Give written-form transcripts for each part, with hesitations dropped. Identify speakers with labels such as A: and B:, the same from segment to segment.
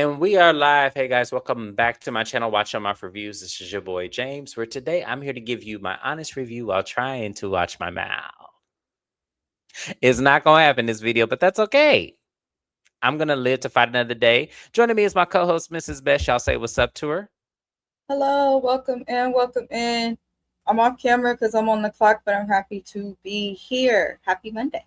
A: And we are live. Hey guys, welcome back to my channel, WatchYoMouthReviews. This is your boy James, where today I'm here to give you my honest review while trying to watch my mouth. It's not going to happen in this video, but that's okay. I'm going to live to fight another day. Joining me is my co-host, Mrs. Best. Y'all say what's up to her.
B: Hello, welcome in, welcome in. I'm off camera because I'm on the clock, but I'm happy to be here. Happy Monday.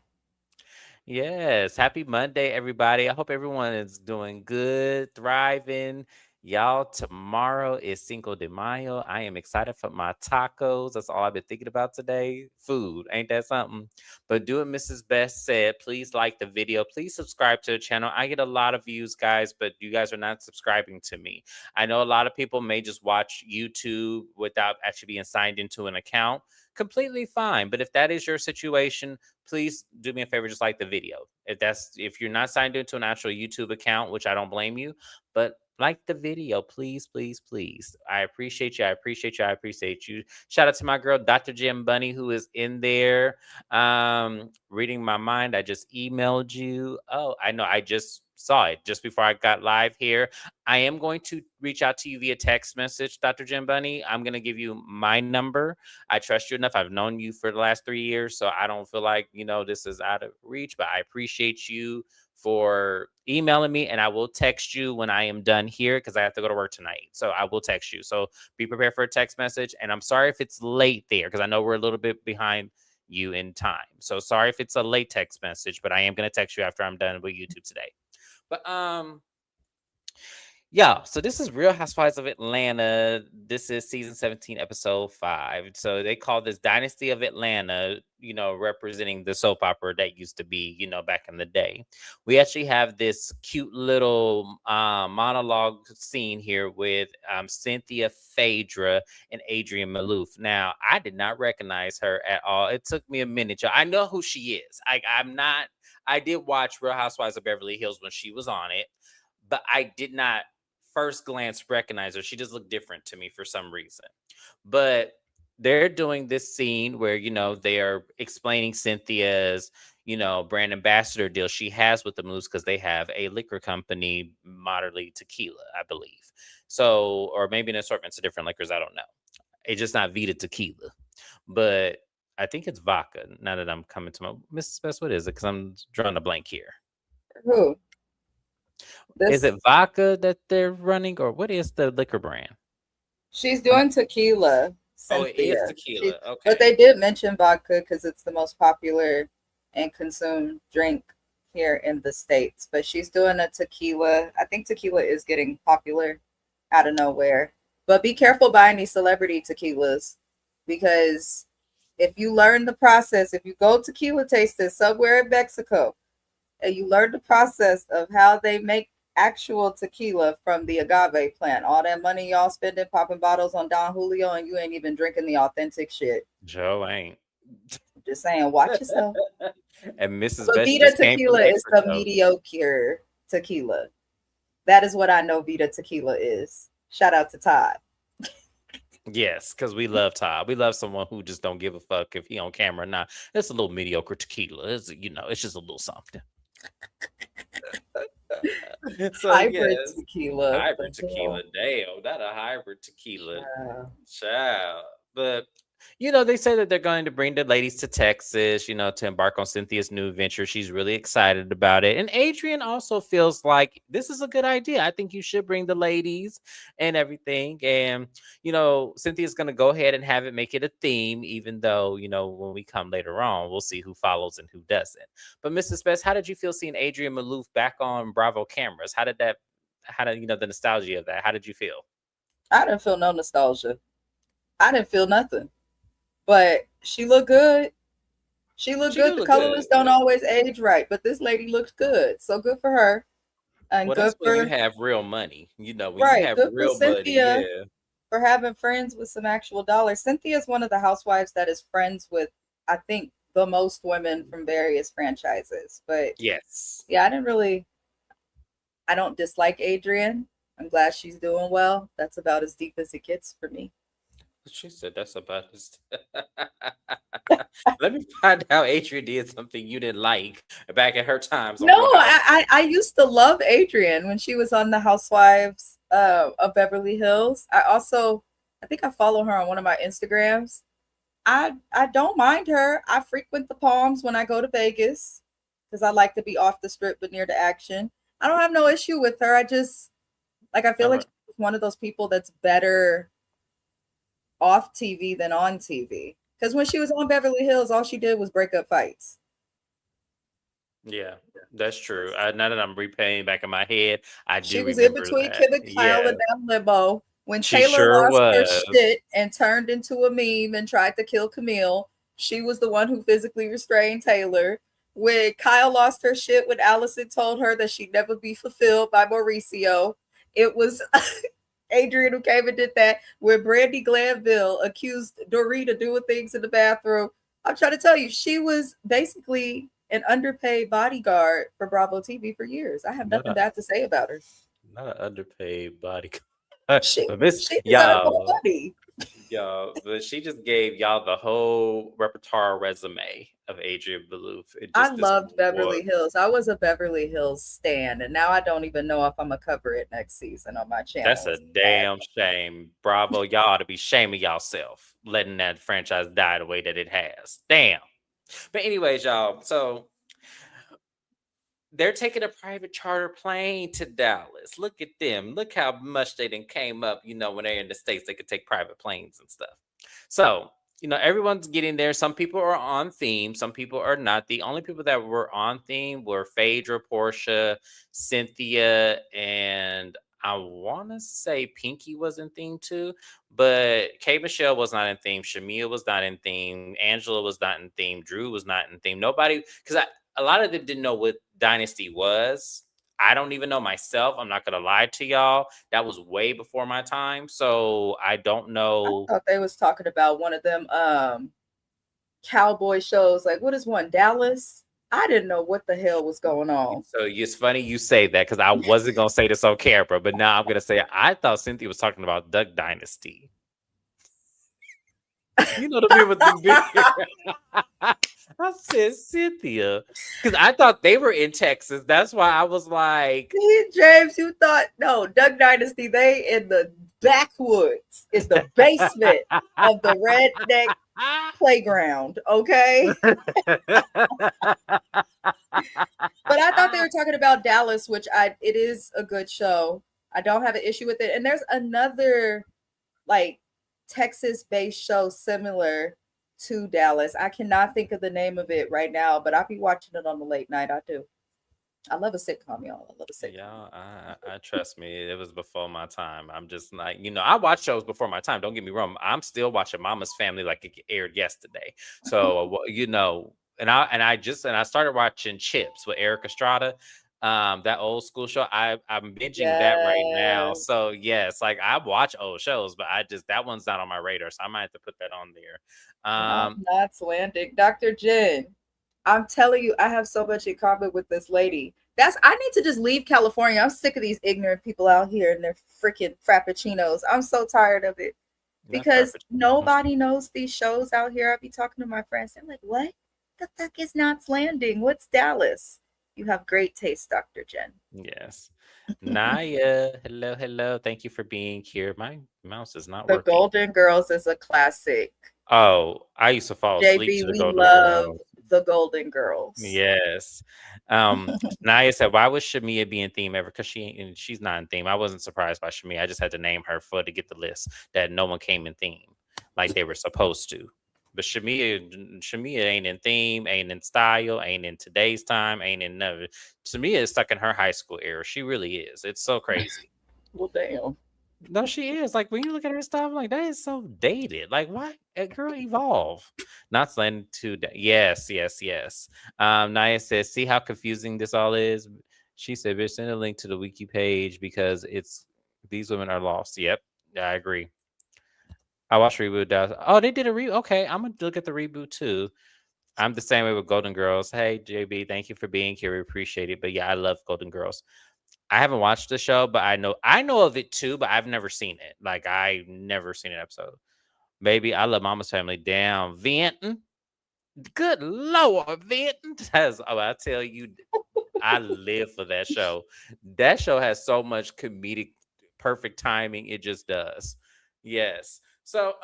A: Yes, happy Monday, everybody. I hope everyone is doing good, thriving. Y'all, tomorrow is Cinco de Mayo. I am excited for my tacos. That's all I've been thinking about today. Food, ain't that something? But do what Mrs. Best said. Please like the video. Please subscribe to the channel. I get a lot of views, guys, but you guys are not subscribing to me. I know a lot of people may just watch YouTube without actually being signed into an account. Completely fine. But if that is your situation, please do me a favor, just like the video. If you're not signed into an actual YouTube account, which I don't blame you, but like the video, please, please, please. I appreciate you. I appreciate you. I appreciate you. Shout out to my girl, Dr. Jim Bunny, who is in there reading my mind. I just emailed you. Oh, I know. I just saw it just before I got live here. I am going to reach out to you via text message, Dr. Jim Bunny. I'm going to give you my number. I trust you enough. I've known you for the last 3 years, so I don't feel like, this is out of reach, but I appreciate you for emailing me, and I will text you when I am done here because I have to go to work tonight. So I will text you. So be prepared for a text message, and I'm sorry if it's late there because I know we're a little bit behind you in time. So sorry if it's a late text message, but I am going to text you after I'm done with YouTube today. But yeah, so this is Real Housewives of Atlanta. This is season 17, episode 5. So they call this Dynasty of Atlanta, representing the soap opera that used to be, back in the day. We actually have this cute little monologue scene here with Cynthia Phaedra and Adrienne Maloof. Now, I did not recognize her at all. It took me a minute. Y'all. I know who she is. I did watch Real Housewives of Beverly Hills when she was on it, but I did not first glance recognize her. She just looked different to me for some reason. But they're doing this scene where, they are explaining Cynthia's, brand ambassador deal she has with the Moose because they have a liquor company, moderately tequila, I believe. So, or maybe an assortment of different liquors. I don't know. It's just not Vita tequila. But I think it's vodka. Now that I'm coming to my Mrs. Best, what is it? Because I'm drawing a blank here.
B: Who?
A: Is it vodka that they're running, or what is the liquor brand?
B: She's doing tequila,
A: Oh, it is
B: Cynthia.
A: tequila. Okay.
B: But they did mention vodka because it's the most popular and consumed drink here in the States. But she's doing a tequila. I think tequila is getting popular out of nowhere. But be careful buying these celebrity tequilas because if you learn the process, if you go tequila tasting somewhere in Mexico and you learn the process of how they make actual tequila from the agave plant, all that money y'all spending popping bottles on Don Julio and you ain't even drinking the authentic shit.
A: Joe ain't.
B: Just saying, watch yourself.
A: And Mrs.
B: But
A: Best
B: Vita
A: just came from
B: tequila is the
A: Mexico.
B: mediocre tequila. That is what I know Vita tequila is. Shout out to Todd.
A: Yes, because we love Todd. We love someone who just don't give a fuck if he on camera or not. It's a little mediocre tequila. It's just a little something. So
B: Hybrid tequila.
A: Hybrid tequila. Damn, not a hybrid tequila. Child. But they say that they're going to bring the ladies to Texas, to embark on Cynthia's new venture. She's really excited about it. And Adrienne also feels like this is a good idea. I think you should bring the ladies and everything. And, Cynthia's going to go ahead and have it, make it a theme, even though, when we come later on, we'll see who follows and who doesn't. But Mrs. Best, how did you feel seeing Adrienne Maloof back on Bravo cameras? How did the nostalgia of that? How did you feel?
B: I didn't feel no nostalgia. I didn't feel nothing. But she looked good. She looked good. The colorists don't always age right, but this lady looked good. So good for her. And
A: well,
B: good
A: that's
B: for
A: when you have real money. When you have
B: good
A: real
B: for Cynthia
A: money, yeah.
B: For having friends with some actual dollars. Cynthia is one of the housewives that is friends with, I think, the most women from various franchises. But
A: yes,
B: yeah, I don't dislike Adrienne. I'm glad she's doing well. That's about as deep as it gets for me.
A: she said that's about Let me find out Adrian did something you didn't like back at her times
B: No,
A: on Real House.
B: I used to love Adrian when she was on the Housewives of Beverly Hills. I think I follow her on one of my Instagrams. I don't mind her. I frequent the Palms when I go to Vegas because I like to be off the strip but near the action. I don't have no issue with her. I just like I feel like
A: I'm
B: she's one of those people that's better off TV than on TV. Because when she was on Beverly Hills, all she did was break up fights.
A: Yeah, that's true. Now that I'm replaying back in my head, I
B: She
A: do
B: was in
A: remember
B: between
A: that.
B: Kim and Kyle
A: Yeah,
B: in that limo. When
A: she
B: Taylor
A: sure
B: lost her
A: was.
B: shit and turned into a meme and tried to kill Camille, she was the one who physically restrained Taylor. When Kyle lost her shit when Allison told her that she'd never be fulfilled by Mauricio, it was Adrian who came and did that. When Brandy Glanville accused Doreen of doing things in the bathroom, I'm trying to tell you, she was basically an underpaid bodyguard for Bravo TV for years. I have
A: Not
B: nothing
A: a
B: bad to say about her.
A: not an underpaid body.
B: She
A: But Miss
B: she deserved more
A: y'all,
B: money.
A: but she just gave y'all the whole repertoire resume of Adrian Balouf in
B: I
A: just this
B: loved
A: one.
B: Beverly Hills. I was a Beverly Hills stan, and now I don't even know if I'm gonna cover it next season on my
A: That's
B: channel.
A: a
B: It's sad.
A: damn shame. Bravo, y'all ought to be shaming yourself, letting that franchise die the way that it has. Damn. But anyways, y'all. So they're taking a private charter plane to Dallas. Look at them. Look how much they done came up. When they're in the States, they could take private planes and stuff. So, everyone's getting there. Some people are on theme, some people are not. The only people that were on theme were Phaedra, Portia, Cynthia, and I want to say Pinky was in theme too, but K Michelle was not in theme. Shamia was not in theme. Angela was not in theme. Drew was not in theme. Nobody, because a lot of them didn't know what Dynasty was. I don't even know myself. I'm not gonna lie to y'all. That was way before my time, so I don't
B: I
A: know.
B: thought they was talking about one of them cowboy shows. Like what is one? Dallas? I didn't know what the hell was going on.
A: So it's funny you say that because I wasn't gonna say this on camera, but now I'm gonna say it. I thought Cynthia was talking about Duck Dynasty. The people think big. I said Cynthia because I thought they were in Texas. That's why I was like,
B: See, James, you thought no, Duck Dynasty, they in the backwoods, is the basement of the redneck playground, okay? But I thought they were talking about Dallas, which it is a good show. I don't have an issue with it. And there's another like Texas-based show similar to Dallas. I cannot think of the name of it right now, but I'll be watching it on the late night. I do. I love a sitcom, y'all. I love a sitcom.
A: Yeah, I trust me. It was before my time. I'm just like, I watch shows before my time. Don't get me wrong. I'm still watching Mama's Family like it aired yesterday. So, and I started watching Chips with Eric Estrada. That old school show. I'm binging that right now.
B: Yes.
A: So yes, like I watch old shows, but that one's not on my radar. So I might have to put that on there.
B: Not landing. Dr. Jen, I'm telling you, I have so much in common with this lady. I need to just leave California. I'm sick of these ignorant people out here and their freaking frappuccinos. I'm so tired of it
A: Not
B: because
A: Frappuccino.
B: nobody knows these shows out here. I be talking to my friends. They're like, what the fuck is Knots Landing? What's Dallas? You have great taste, Dr. Jen.
A: Yes. Naya, hello, hello. Thank you for being here. My mouse is not
B: The
A: working.
B: Golden Girls is a classic.
A: Oh, I used to fall asleep
B: JB,
A: to the
B: we
A: Golden
B: love
A: Girls.
B: the Golden Girls.
A: Yes. Naya said, "Why would Shamia be in theme ever? Because she's not in theme. I wasn't surprised by Shamia. I just had to name her to get the list that no one came in theme like they were supposed to. But Shamia ain't in theme, ain't in style, ain't in today's time, ain't in none. Shamia is stuck in her high school era. She really is. It's so crazy.
B: Well, damn.
A: No, she is. Like when you look at her stuff, I'm like that is so dated. Like why? Girl, evolve. Not slanted to yes, yes, yes. Naya says, see how confusing this all is. She said, bitch, send a link to the wiki page because it's these women are lost. Yep, yeah, I agree. I watched reboot. Oh, they did a Okay, I'm gonna look at the reboot too. I'm the same way with Golden Girls. Hey, JB, thank you for being here. We appreciate it. But yeah, I love Golden Girls. I haven't watched the show, but I know of it too, but I've never seen it. Like I never seen an episode. Baby, I love Mama's Family. Damn, Vinton. Good Lord, Vince. I tell you, I live for that show. That show has so much comedic perfect timing. It just does. Yes. So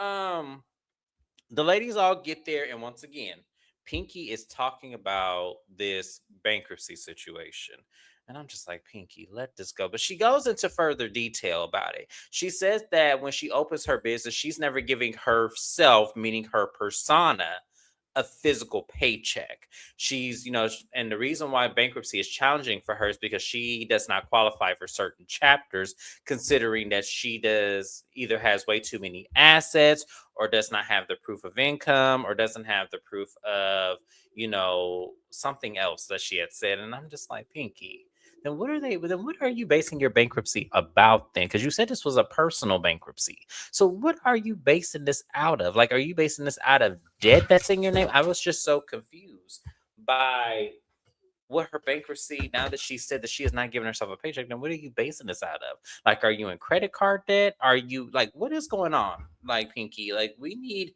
A: the ladies all get there, and once again, Pinky is talking about this bankruptcy situation. And I'm just like, Pinky, let this go. But she goes into further detail about it. She says that when she opens her business, she's never giving herself, meaning her persona, a physical paycheck. She's, and the reason why bankruptcy is challenging for her is because she does not qualify for certain chapters, considering that she does either has way too many assets or does not have the proof of income or doesn't have the proof of, something else that she had said. And I'm just like, Pinky, then what are you basing your bankruptcy about then? Because you said this was a personal bankruptcy. So what are you basing this out of? Like, are you basing this out of debt that's in your name? I was just so confused by what her bankruptcy, now that she said that she is not giving herself a paycheck, then what are you basing this out of? Like, are you in credit card debt? Are you like, what is going on? Like, Pinky, like, we need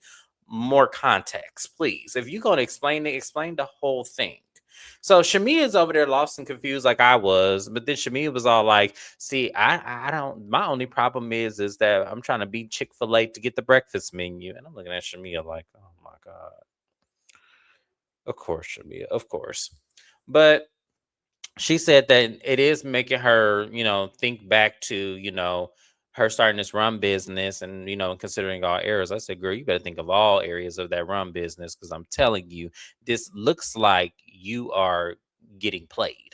A: more context, please. If you're going to explain it, explain the whole thing. So Shamia is over there lost and confused like I was, but then Shamia was all like, "See, I don't. My only problem is that I'm trying to beat Chick-fil-A to get the breakfast menu," and I'm looking at Shamia like, "Oh my god, of course, Shamia, of course." But she said that it is making her, think back to, her starting this rum business and, considering all areas. I said, girl, you better think of all areas of that rum business because I'm telling you, this looks like you are getting played.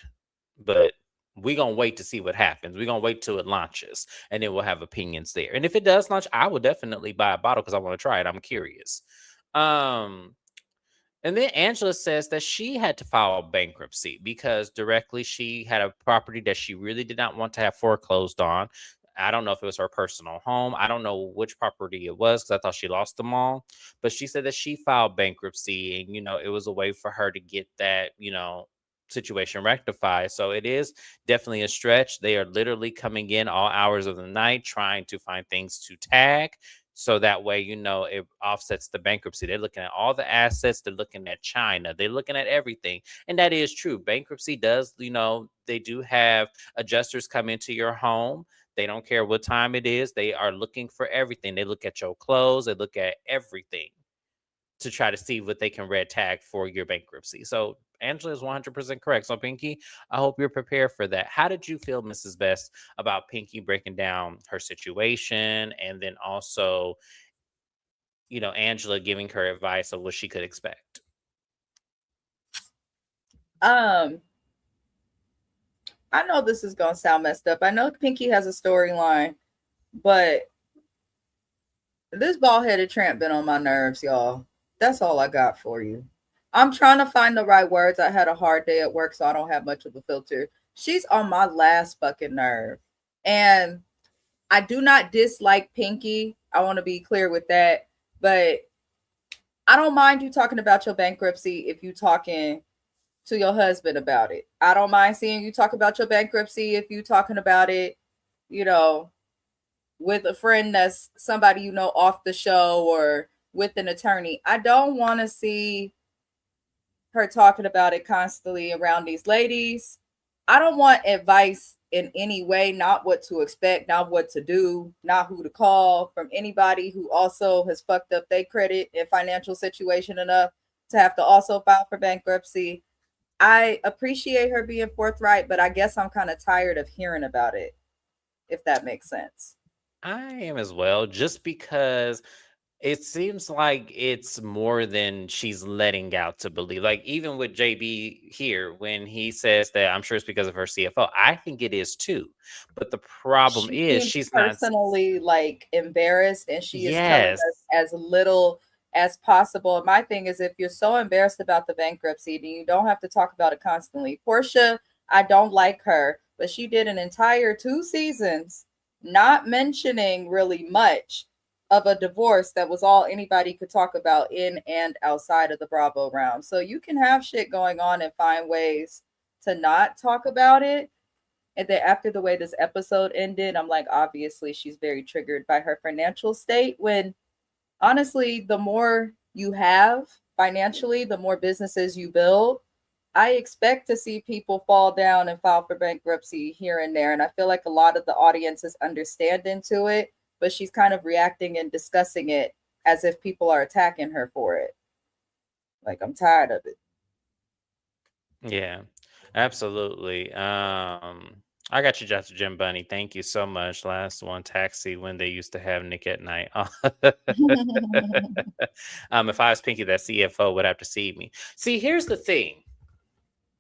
A: But we're going to wait to see what happens. We're going to wait till it launches and then we'll have opinions there. And if it does launch, I will definitely buy a bottle because I want to try it. I'm curious. Um, and then Angela says that she had to file bankruptcy because directly she had a property that she really did not want to have foreclosed on. I don't know if it was her personal home. I don't know which property it was because I thought she lost them all. But she said that she filed bankruptcy and, it was a way for her to get that, situation rectified. So it is definitely a stretch. They are literally coming in all hours of the night trying to find things to tag so that way, it offsets the bankruptcy. They're looking at all the assets. They're looking at China. They're looking at everything. And that is true. Bankruptcy does, they do have adjusters come into your home. They don't care what time it is. They are looking for everything. They look at your clothes. They look at everything to try to see what they can red tag for your bankruptcy. So Angela is 100% correct. So Pinky, I hope you're prepared for that. How did you feel, Mrs. Best, about Pinky breaking down her situation and then also, Angela giving her advice of what she could expect?
B: Um, I know this is gonna sound messed up. I know Pinky has a storyline, but this bald headed tramp been on my nerves, y'all. That's all I got for you. I'm trying to find the right words. I had a hard day at work, so I don't have much of a filter. She's on my last fucking nerve. And I do not dislike Pinky. I want to be clear with that. But I don't mind you talking about your bankruptcy if you talking to your husband about it. I don't mind seeing you talk about your bankruptcy if you talking about it, you know, with a friend that's somebody you know off the show or with an attorney. I don't want to see her talking about it constantly around these ladies. I don't want advice in any way, not what to expect, not what to do, not who to call from anybody who also has fucked up their credit and financial situation enough to have to also file for bankruptcy. I appreciate her being forthright, but I guess I'm kind of tired of hearing about it, if that makes sense.
A: I am as well, just because it seems like it's more than she's letting out to believe. Like even with JB here, when he says that I'm sure it's because of her CFO, I think it is too. But the problem
B: She
A: is
B: seems
A: she's not.
B: personally like embarrassed and she is telling
A: Yes.
B: us as little as possible. And my thing is if you're so embarrassed about the bankruptcy, then you don't have to talk about it constantly. Portia, I don't like her, but she did an entire 2 seasons not mentioning really much of a divorce that was all anybody could talk about in and outside of the Bravo round. So you can have shit going on and find ways to not talk about it. And then after the way this episode ended, I'm like, obviously she's very triggered by her financial state. When honestly, the more you have financially, the more businesses you build, I expect to see people fall down and file for bankruptcy here and there. And I feel like a lot of the audience is understanding to it, but she's kind of reacting and discussing it as if people are attacking her for it. Like, I'm tired of it.
A: Yeah, absolutely. I got you, Just Jim Bunny. Thank you so much. Last one, Taxi, when they used to have Nick at Night. If I was Pinky, that CFO would have to see me. See, here's the thing.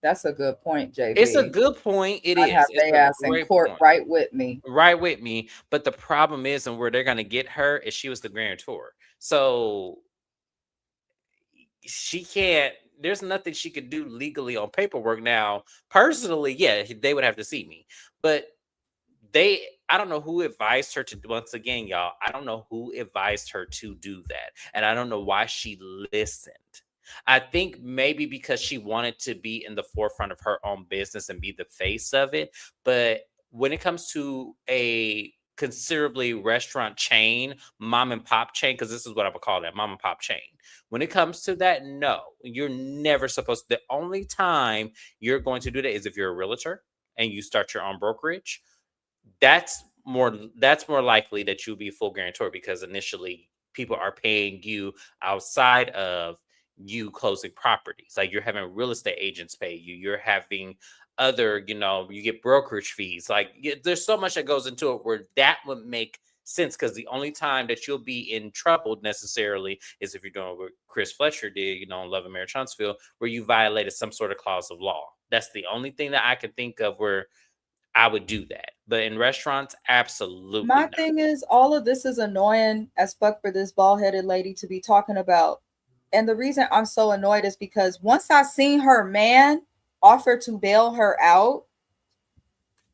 B: That's a good point,
A: It's a
B: JB.
A: good point. It
B: I'd have
A: is. It's
B: they
A: a
B: ass in
A: great
B: court
A: point.
B: right with me.
A: Right with me. But the problem is, and where they're gonna get her is she was the guarantor. So she can't, there's nothing she could do legally on paperwork now. Personally, yeah, they would have to see me. But they, I don't know who advised her to, once again, y'all, I don't know who advised her to do that. And I don't know why she listened. I think maybe because she wanted to be in the forefront of her own business and be the face of it. But when it comes to a considerably restaurant chain, mom and pop chain, because this is what I would call that, mom and pop chain. When it comes to that, no, you're never supposed to. The only time you're going to do that is if you're a realtor and you start your own brokerage. That's more likely that you'll be a full guarantor, because initially people are paying you outside of you closing properties. Like, you're having real estate agents pay you, you're having other, you get brokerage fees. Like, there's so much that goes into it where that would make sense, because the only time that you'll be in trouble necessarily is if you're doing what Chris Fletcher did, on Love and Marriage Huntsville, where you violated some sort of clause of law. That's the only thing that I can think of where I would do that. But in restaurants, absolutely
B: My
A: not.
B: thing is, all of this is annoying as fuck for this bald headed lady to be talking about. And the reason I'm so annoyed is because once I seen her man offer to bail her out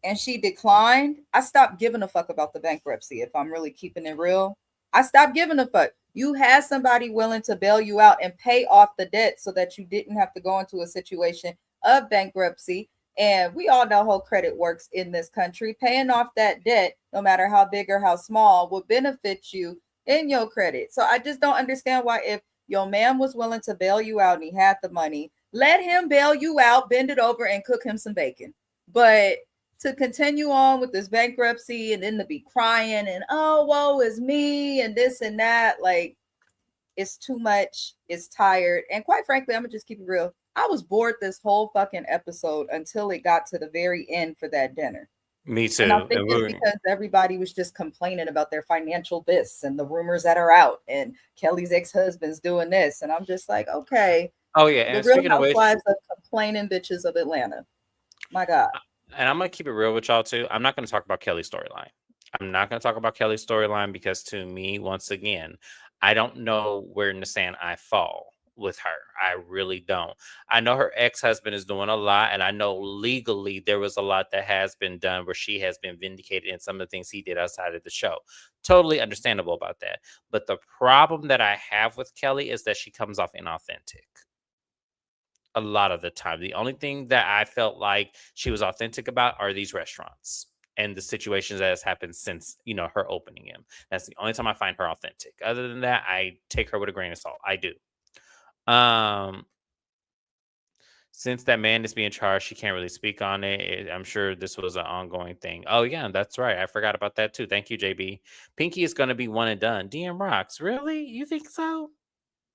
B: and she declined, I stopped giving a fuck about the bankruptcy. If I'm really keeping it real, I stopped giving a fuck. You had somebody willing to bail you out and pay off the debt so that you didn't have to go into a situation of bankruptcy. And we all know how credit works in this country. Paying off that debt, no matter how big or how small, will benefit you in your credit. So I just don't understand why, if your man was willing to bail you out and he had the money, let him bail you out, bend it over, and cook him some bacon. But to continue on with this bankruptcy and then to be crying and, oh, woe is me and this and that, like, it's too much. It's tired. And quite frankly, I'm gonna just keep it real. I was bored this whole fucking episode until it got to the very end for that dinner.
A: Me
B: And I
A: too.
B: think it's because everybody was just complaining about their financial this and the rumors that are out and Kelly's ex-husband's doing this. And I'm just like, okay,
A: Oh yeah,
B: the
A: and
B: real
A: speaking of which,
B: housewives of complaining bitches of Atlanta. My God.
A: and I'm gonna keep it real with y'all too. I'm not gonna talk about Kelly's storyline. I'm not gonna talk about Kelly's storyline because, to me, once again, I don't know where in the sand I fall with her. I really don't. I know her ex-husband is doing a lot, and I know legally there was a lot that has been done where she has been vindicated in some of the things he did outside of the show. Totally understandable about that. But the problem that I have with Kelly is that she comes off inauthentic a lot of the time. The only thing that I felt like she was authentic about are these restaurants and the situations that has happened since, her opening them. That's the only time I find her authentic. Other than that, I take her with a grain of salt. I do. Um, since that man is being charged, she can't really speak on it. I'm sure this was an ongoing thing. Oh yeah, that's right. I forgot about that too. Thank you, JB. Pinky is going to be one and done. DM rocks. Really? You think so?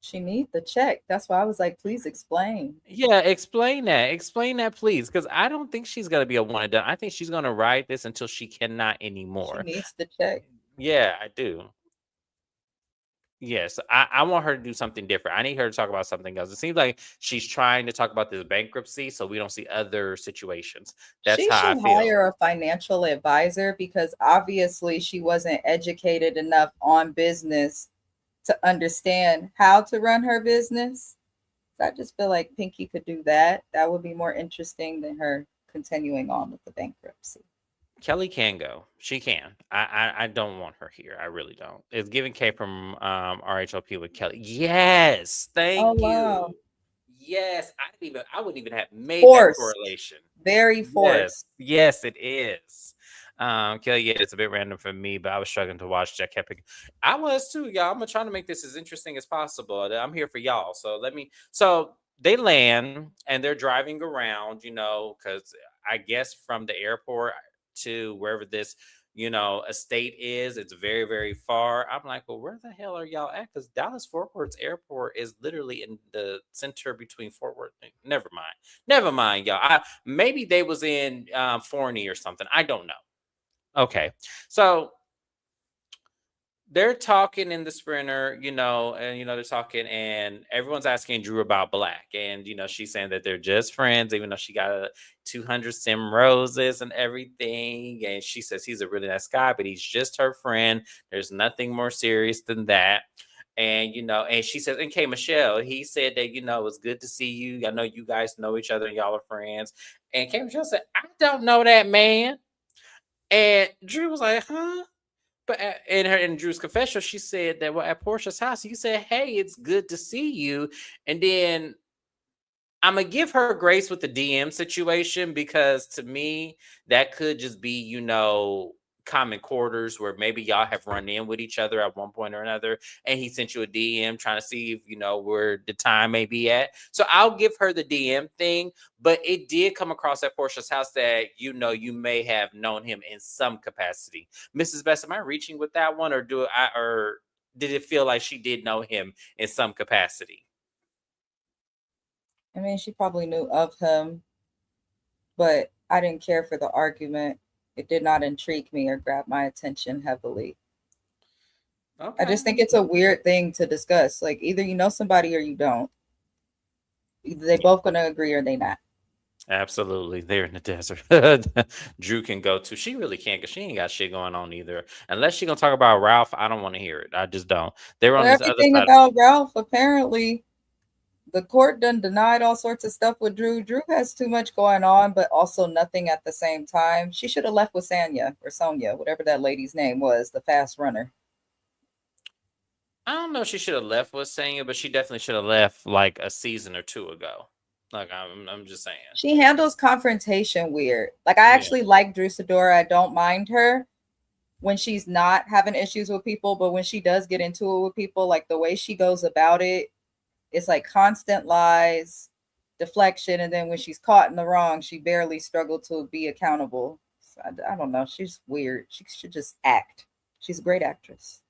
B: She need the check. That's why I was like, please explain.
A: Yeah, explain that. Explain that, please, because I don't think she's gonna be a one and done. I think she's gonna ride this until she cannot
B: She
A: anymore.
B: needs the check.
A: Yeah, I do. Yes, I want her to do something different. I need her to talk about something else. It seems like she's trying to talk about this bankruptcy, so we don't see other situations. That's
B: She
A: how I
B: should
A: feel.
B: hire a financial advisor because obviously she wasn't educated enough on business to understand how to run her business. So I just feel like Pinky could do that. That would be more interesting than her continuing on with the bankruptcy.
A: Kelly can go. She can. I don't want her here. I really don't. It's giving K from RHOP with Kelly. Yes,
B: Oh
A: thank you.
B: wow.
A: Yes, I wouldn't even have made that
B: Forced.
A: correlation.
B: Very
A: Yes,
B: forced.
A: yes, it is. Kelly, yeah, it's a bit random for me, but I was struggling to watch. I kept I was too, y'all. I'm gonna try to make this as interesting as possible. I'm here for y'all. So let me. So they land and they're driving around, because I guess from the airport to wherever this, estate is, it's very, very far. I'm like, well, where the hell are y'all at? Because Dallas Fort Worth's airport is literally in the center between Fort Worth. Never mind, y'all. Maybe they was in Forney or something. I don't know. Okay. So they're talking in the sprinter, and they're talking, and everyone's asking Drew about Black, and she's saying that they're just friends, even though she got 200 sim roses and everything, and she says he's a really nice guy, but he's just her friend. There's nothing more serious than that. And and she says, and K Michelle, he said that it was good to see you. I know you guys know each other and y'all are friends. And K Michelle said, I don't know that man. And Drew was like, huh? But in Drew's confession, she said that at Portia's house, you said, "Hey, it's good to see you," and then I'm gonna give her grace with the DM situation because to me that could just be common quarters where maybe y'all have run in with each other at one point or another, and he sent you a DM trying to see if where the time may be at. So I'll give her the DM thing, but it did come across at Portia's house that you may have known him in some capacity. Mrs. Best, am I reaching with that one, or did it feel like she did know him in some capacity?
B: I mean, she probably knew of him, but I didn't care for the argument. It did not intrigue me or grab my attention heavily. I
A: Okay.
B: just think it's a weird thing to discuss. Like either you know somebody or you don't. Either they both gonna agree or they not.
A: Absolutely. They're in the desert. Drew can go to. She really can't because she ain't got shit going on either. Unless she gonna talk about Ralph, I don't want to hear it. I just don't. They're
B: But
A: on this other
B: everything
A: side.
B: about Ralph, apparently, the court done denied all sorts of stuff with Drew. Drew has too much going on, but also nothing at the same time. She should have left with Sanya or Sonia, whatever that lady's name was, the fast runner.
A: I don't know if she should have left with Sanya, but she definitely should have left like a season or two ago. Like I'm just saying.
B: She handles confrontation weird. Like I
A: Yeah.
B: actually like Drew Sidora. I don't mind her when she's not having issues with people, but when she does get into it with people, like the way she goes about it, it's like constant lies, deflection, and then when she's caught in the wrong, she barely struggled to be accountable. So I don't know. She's weird. She should just act. She's a great actress.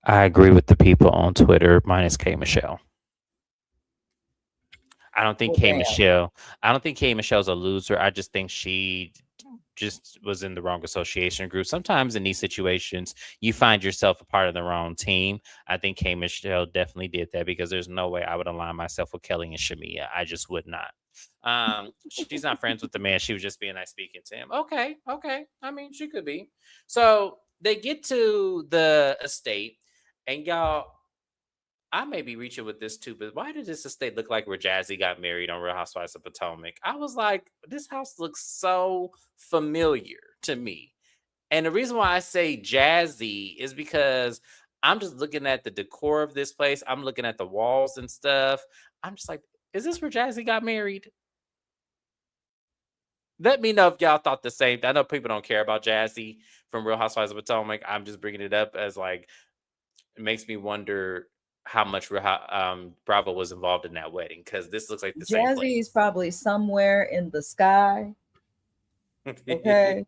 A: I agree with the people on Twitter, minus K Michelle. I don't think
B: Well,
A: K
B: damn.
A: Michelle. I don't think K Michelle's a loser. I just think she just was in the wrong association group. Sometimes in these situations, you find yourself a part of the wrong team. I think K Michelle definitely did that because there's no way I would align myself with Kelly and Shamia. I just would not. She's not friends with the man. She was just being nice speaking to him. Okay, okay. I mean, she could be. So they get to the estate, and y'all, I may be reaching with this too, but why did this estate look like where Jazzy got married on Real Housewives of Potomac? I was like, this house looks so familiar to me. And the reason why I say Jazzy is because I'm just looking at the decor of this place. I'm looking at the walls and stuff. I'm just like, is this where Jazzy got married? Let me know if y'all thought the same. I know people don't care about Jazzy from Real Housewives of Potomac. I'm just bringing it up as like it makes me wonder how much Bravo was involved in that wedding because this looks like the same
B: Jazzy is
A: place.
B: probably somewhere in the sky. Okay.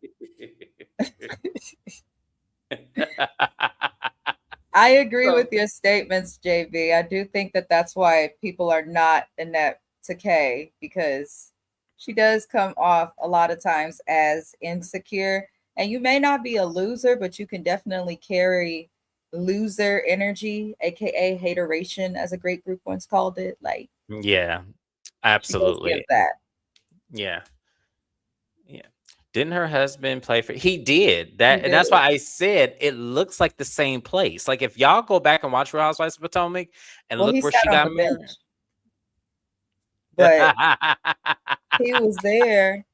B: I agree with
A: So,
B: your statements, JB. I do think that that's why people are not inept to Kay because she does come off a lot of times as insecure. And you may not be a loser, but you can definitely carry loser energy, aka hateration, as a great group once called it. Like
A: yeah,
B: she does give
A: absolutely.
B: that.
A: Yeah. Yeah. Didn't her husband play for he did
B: He
A: that, and
B: did.
A: that's why I said it looks like the same place. Like if y'all go back and watch Real Housewives of Potomac and
B: Well,
A: look
B: he
A: where
B: sat
A: she
B: on
A: got
B: the
A: married.
B: bench, but he was there.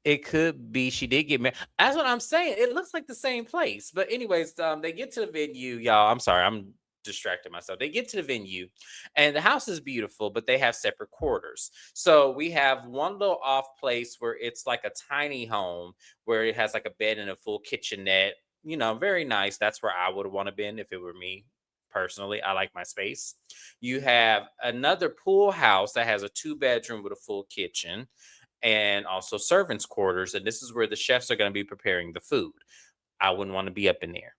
A: It could be she did get married. That's what I'm saying. It looks like the same place. But anyways, they get to the venue, y'all. I'm sorry. distracted myself. They get to the venue and the house is beautiful, but they have separate quarters. So we have one little off place where it's like a tiny home where it has like a bed and a full kitchenette. Very nice. That's where I would want to been if it were me. Personally, I like my space. You have another pool house that has a 2 bedroom with a full kitchen and also servants' quarters. And this is where the chefs are going to be preparing the food. I wouldn't want to be up in there.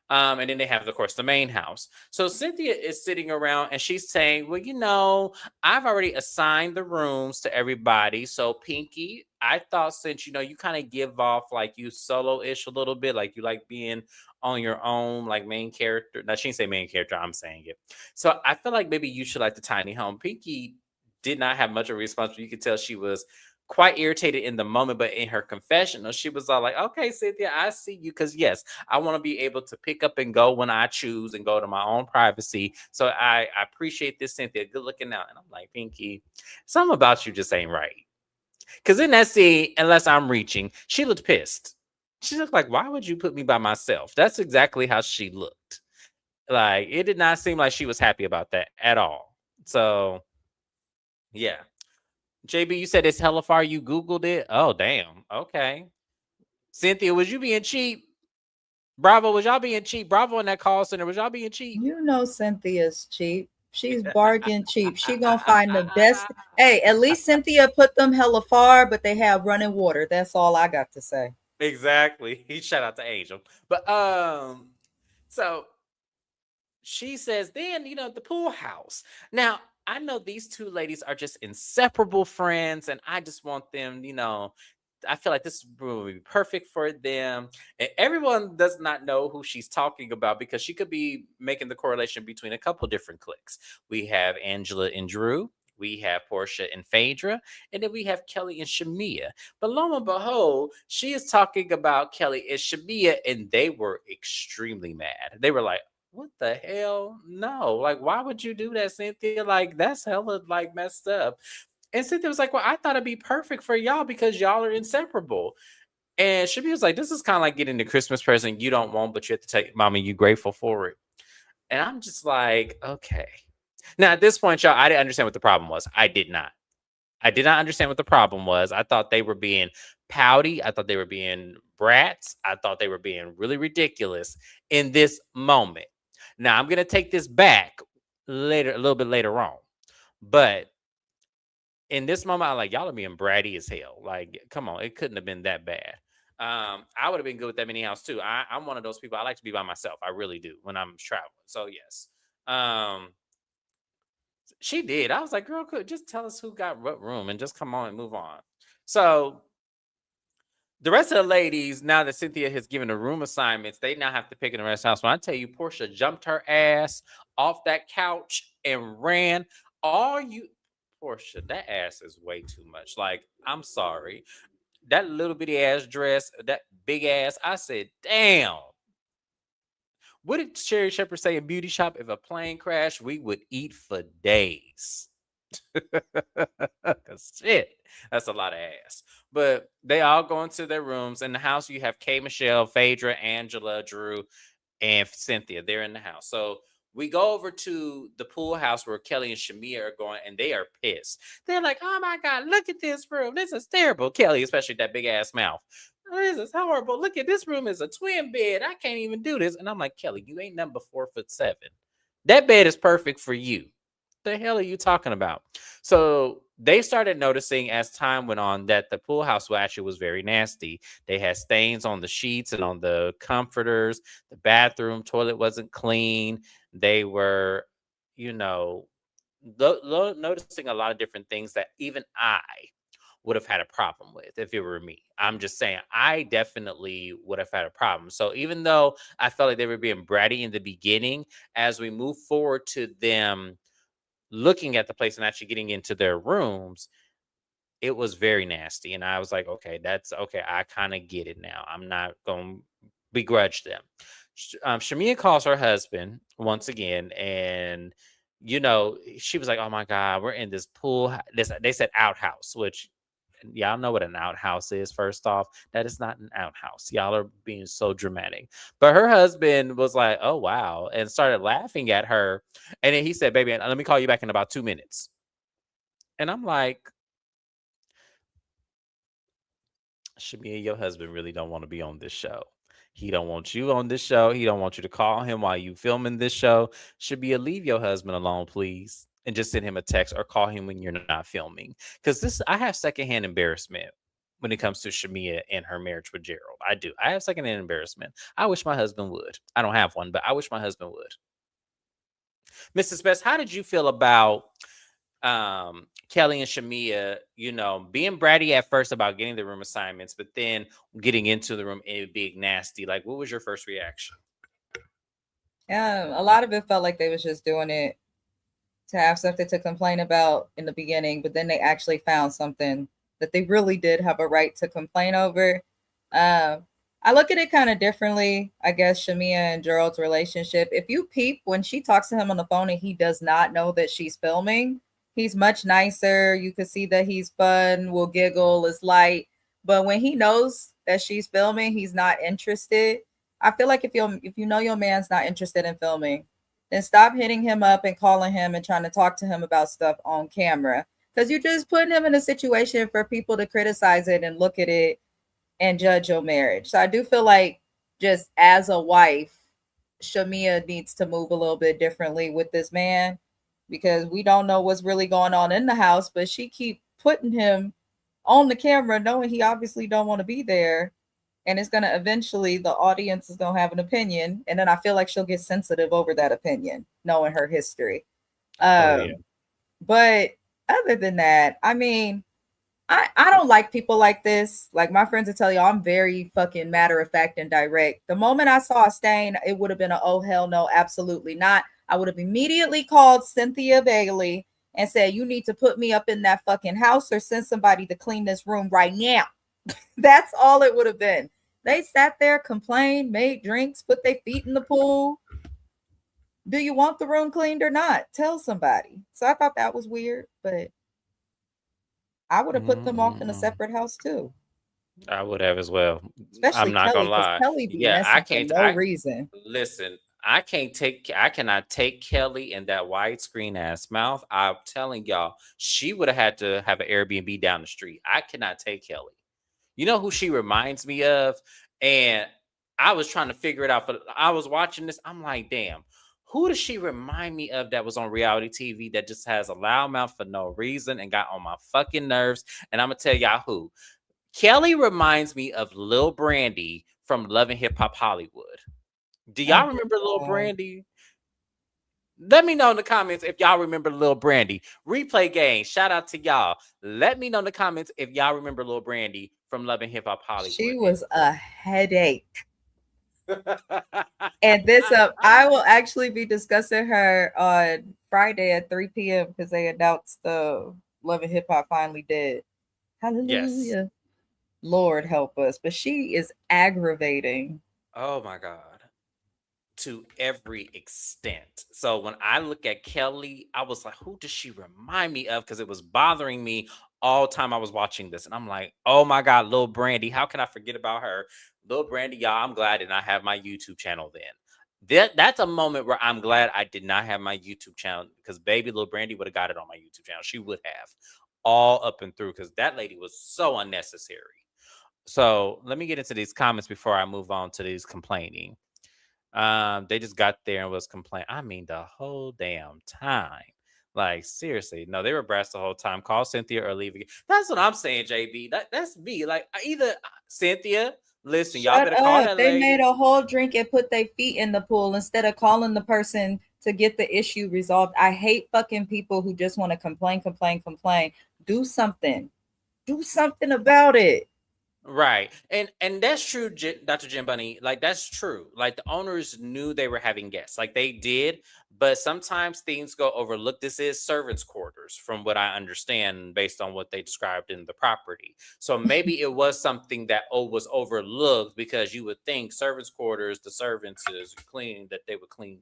A: And then they have, of course, the main house. So Cynthia is sitting around and she's saying, well, I've already assigned the rooms to everybody. So Pinky, I thought since, you kind of give off like you solo-ish a little bit, like you like being on your own, like main character. Now, she didn't say main character, I'm saying it. So I feel like maybe you should like the tiny home. Pinky did not have much of a response, but you could tell she was quite irritated in the moment, but in her confessional, she was all like, okay, Cynthia, I see you. Because yes, I want to be able to pick up and go when I choose and go to my own privacy. So I appreciate this, Cynthia. Good looking out. And I'm like, Pinky, something about you just ain't right. Because in that scene, unless I'm reaching, she looked pissed. She looked like, why would you put me by myself? That's exactly how she looked. Like, it did not seem like she was happy about that at all. So, yeah. JB, you said it's hella far. You Googled it? Oh, damn. Okay. Cynthia, was you being cheap? Bravo, was y'all being cheap? Bravo in that call center, was y'all being cheap?
B: You know Cynthia's cheap. She's bargain cheap. She gonna find the best. Hey, at least Cynthia put them hella far, but they have running water. That's all I got to say.
A: Exactly. He shout out to Angel. But so she says, then, the pool house. Now, I know these two ladies are just inseparable friends, and I just want them, I feel like this will be perfect for them. And everyone does not know who she's talking about because she could be making the correlation between a couple different cliques. We have Angela and Drew. We have Portia and Phaedra, and then we have Kelly and Shamia. But lo and behold, she is talking about Kelly and Shamia, and they were extremely mad. They were like, what the hell? No, like, why would you do that, Cynthia? Like, that's hella like messed up. And Cynthia was like, well, I thought it'd be perfect for y'all because y'all are inseparable. And Shabby was like, this is kind of like getting the Christmas present you don't want, but you have to tell mommy you grateful for it. And I'm just like, okay. Now at this point, y'all, I didn't understand what the problem was. I did not. I did not understand what the problem was. I thought they were being pouty. I thought they were being brats. I thought they were being really ridiculous in this moment. Now I'm gonna take this back later, a little bit later on. But in this moment, I'm like, y'all are being bratty as hell. Like, come on, it couldn't have been that bad. I would have been good with that mini house too. I'm one of those people. I like to be by myself. I really do when I'm traveling. So yes, um, she did. I was like, girl, could just tell us who got what room and just come on and move on. So the rest of the ladies, now that Cynthia has given the room assignments, they now have to pick in the rest of the house. When I tell you, Portia jumped her ass off that couch and ran. All you, Portia, that ass is way too much. Like, I'm sorry. That little bitty ass dress, that big ass, I said, damn. What did Sherry Shepherd say in Beauty Shop? If a plane crashed, we would eat for days. Shit, that's a lot of ass. But they all go into their rooms. In the house, you have Kay, Michelle, Phaedra, Angela, Drew, and Cynthia. They're in the house. So we go over to the pool house where Kelly and Shamia are going, and they are pissed. They're like, oh my God, look at this room. This is terrible. Kelly, especially that big ass mouth. This is horrible. Look at this room is a twin bed. I can't even do this. And I'm like, Kelly, you ain't number 4'7". That bed is perfect for you. The hell are you talking about? So they started noticing as time went on that the pool house actually was very nasty. They had stains on the sheets and on the comforters. The bathroom toilet wasn't clean. They were, you know, noticing a lot of different things that even I would have had a problem with if it were me. I'm just saying, I definitely would have had a problem. So even though I felt like they were being bratty in the beginning, as we move forward to them looking at the place and actually getting into their rooms, it was very nasty. And I was like, okay, that's okay. I kind of get it now. I'm not going to begrudge them. Shamia calls her husband once again, and she was like, "Oh my God, we're in this pool." They said outhouse, which y'all know what an outhouse is. First off, that is not an outhouse. Y'all are being so dramatic. But her husband was like, "Oh wow," and started laughing at her. And then he said, "Baby, let me call you back in about 2 minutes." And I'm like, Shamia, your husband really don't want to be on this show. He don't want you on this show. He don't want you to call him while you filming this show. Shamia, leave your husband alone, please, and just send him a text or call him when you're not filming. Because this, I have secondhand embarrassment when it comes to Shamia and her marriage with Gerald. I do. I have secondhand embarrassment. I wish my husband would. I don't have one, but I wish my husband would. Mrs. Best, how did you feel about Kelly and Shamia, being bratty at first about getting the room assignments, but then getting into the room and it being nasty? Like, what was your first reaction?
B: Yeah, a lot of it felt like they was just doing it to have something to complain about in the beginning, but then they actually found something that they really did have a right to complain over. Um, I look at it kind of differently. I guess Shamia and Gerald's relationship. If you peep when she talks to him on the phone and he does not know that she's filming, he's much nicer. You can see that he's fun, will giggle, is light. But when he knows that she's filming, he's not interested. I feel like if you know your man's not interested in filming, then stop hitting him up and calling him and trying to talk to him about stuff on camera. Because you're just putting him in a situation for people to criticize it and look at it and judge your marriage. So I do feel like just as a wife, Shamia needs to move a little bit differently with this man because we don't know what's really going on in the house, but she keep putting him on the camera knowing he obviously don't want to be there, and it's going to eventually the audience is going to have an opinion, and then I feel like she'll get sensitive over that opinion knowing her history.
A: Oh yeah.
B: um but other than that, I mean, I don't like people like this. Like my friends will tell you, I'm very fucking matter of fact and direct. The moment I saw a stain, it would have been a oh hell no, absolutely not. I would have immediately called Cynthia Bailey and said, you need to put me up in that fucking house or send somebody to clean this room right now. That's all it would have been. They sat there, complained, made drinks, put their feet in the pool. Do you want the room cleaned or not? Tell somebody. So I thought that was weird, but I would have put them off in a
A: Mm-mm.
B: separate house too.
A: I would have as well. I'm
B: Especially
A: not
B: Kelly,
A: gonna
B: because
A: lie.
B: Kelly be
A: Yeah, I
B: messing for
A: can't.
B: no
A: I
B: reason.
A: listen. I cannot take Kelly and that widescreen ass mouth. I'm telling y'all, she would have had to have an Airbnb down the street. I cannot take Kelly. You know who she reminds me of? And I was trying to figure it out. But I was watching this. I'm like, damn, who does she remind me of that was on reality TV that just has a loud mouth for no reason and got on my fucking nerves? And I'm gonna tell y'all who. Kelly reminds me of Lil Brandy from Love and Hip Hop Hollywood. Do
B: Oh
A: y'all
B: dear
A: remember Lil
B: God.
A: Brandy? Let me know in the comments if y'all remember Lil Brandy. Replay game. Shout out to y'all. Let me know in the comments if y'all remember Lil Brandy from Love and Hip Hop
B: She
A: Hollywood.
B: was a headache. And this I will actually be discussing her on Friday at 3 p.m. because they announced the Love and Hip Hop finally did.
A: Yes.
B: Hallelujah. Lord help us. But she is aggravating.
A: Oh my God. To every extent. So when I look at Kelly, I was like, who does she remind me of? Because it was bothering me all time I was watching this. And I'm like, oh my God, Lil Brandy. How can I forget about her? Lil Brandy, y'all, I'm glad I did not have my YouTube channel then. That's a moment where I'm glad I did not have my YouTube channel because baby Lil Brandy would have got it on my YouTube channel. She would have all up and through because that lady was so unnecessary. So let me get into these comments before I move on to these complaining. They just got there and was complaining. I mean, the whole damn time. Like, seriously. No, they were brass the whole time. Call Cynthia or leave again. That's what I'm saying, JB. That's me. Like, either Cynthia, listen, y'all
B: Shut
A: better call
B: up.
A: that
B: They made
A: lady.
B: a whole drink and put their feet in the pool instead of calling the person to get the issue resolved. I hate fucking people who just want to complain, complain, complain. Do something. Do something about it.
A: Right. And that's true, Dr. Jim Bunny. Like that's true. Like the owners knew they were having guests. Like they did, but sometimes things go overlooked. This is servants' quarters, from what I understand, based on what they described in the property. So maybe it was something that was overlooked because you would think servants' quarters, the servants is clean, that they would clean.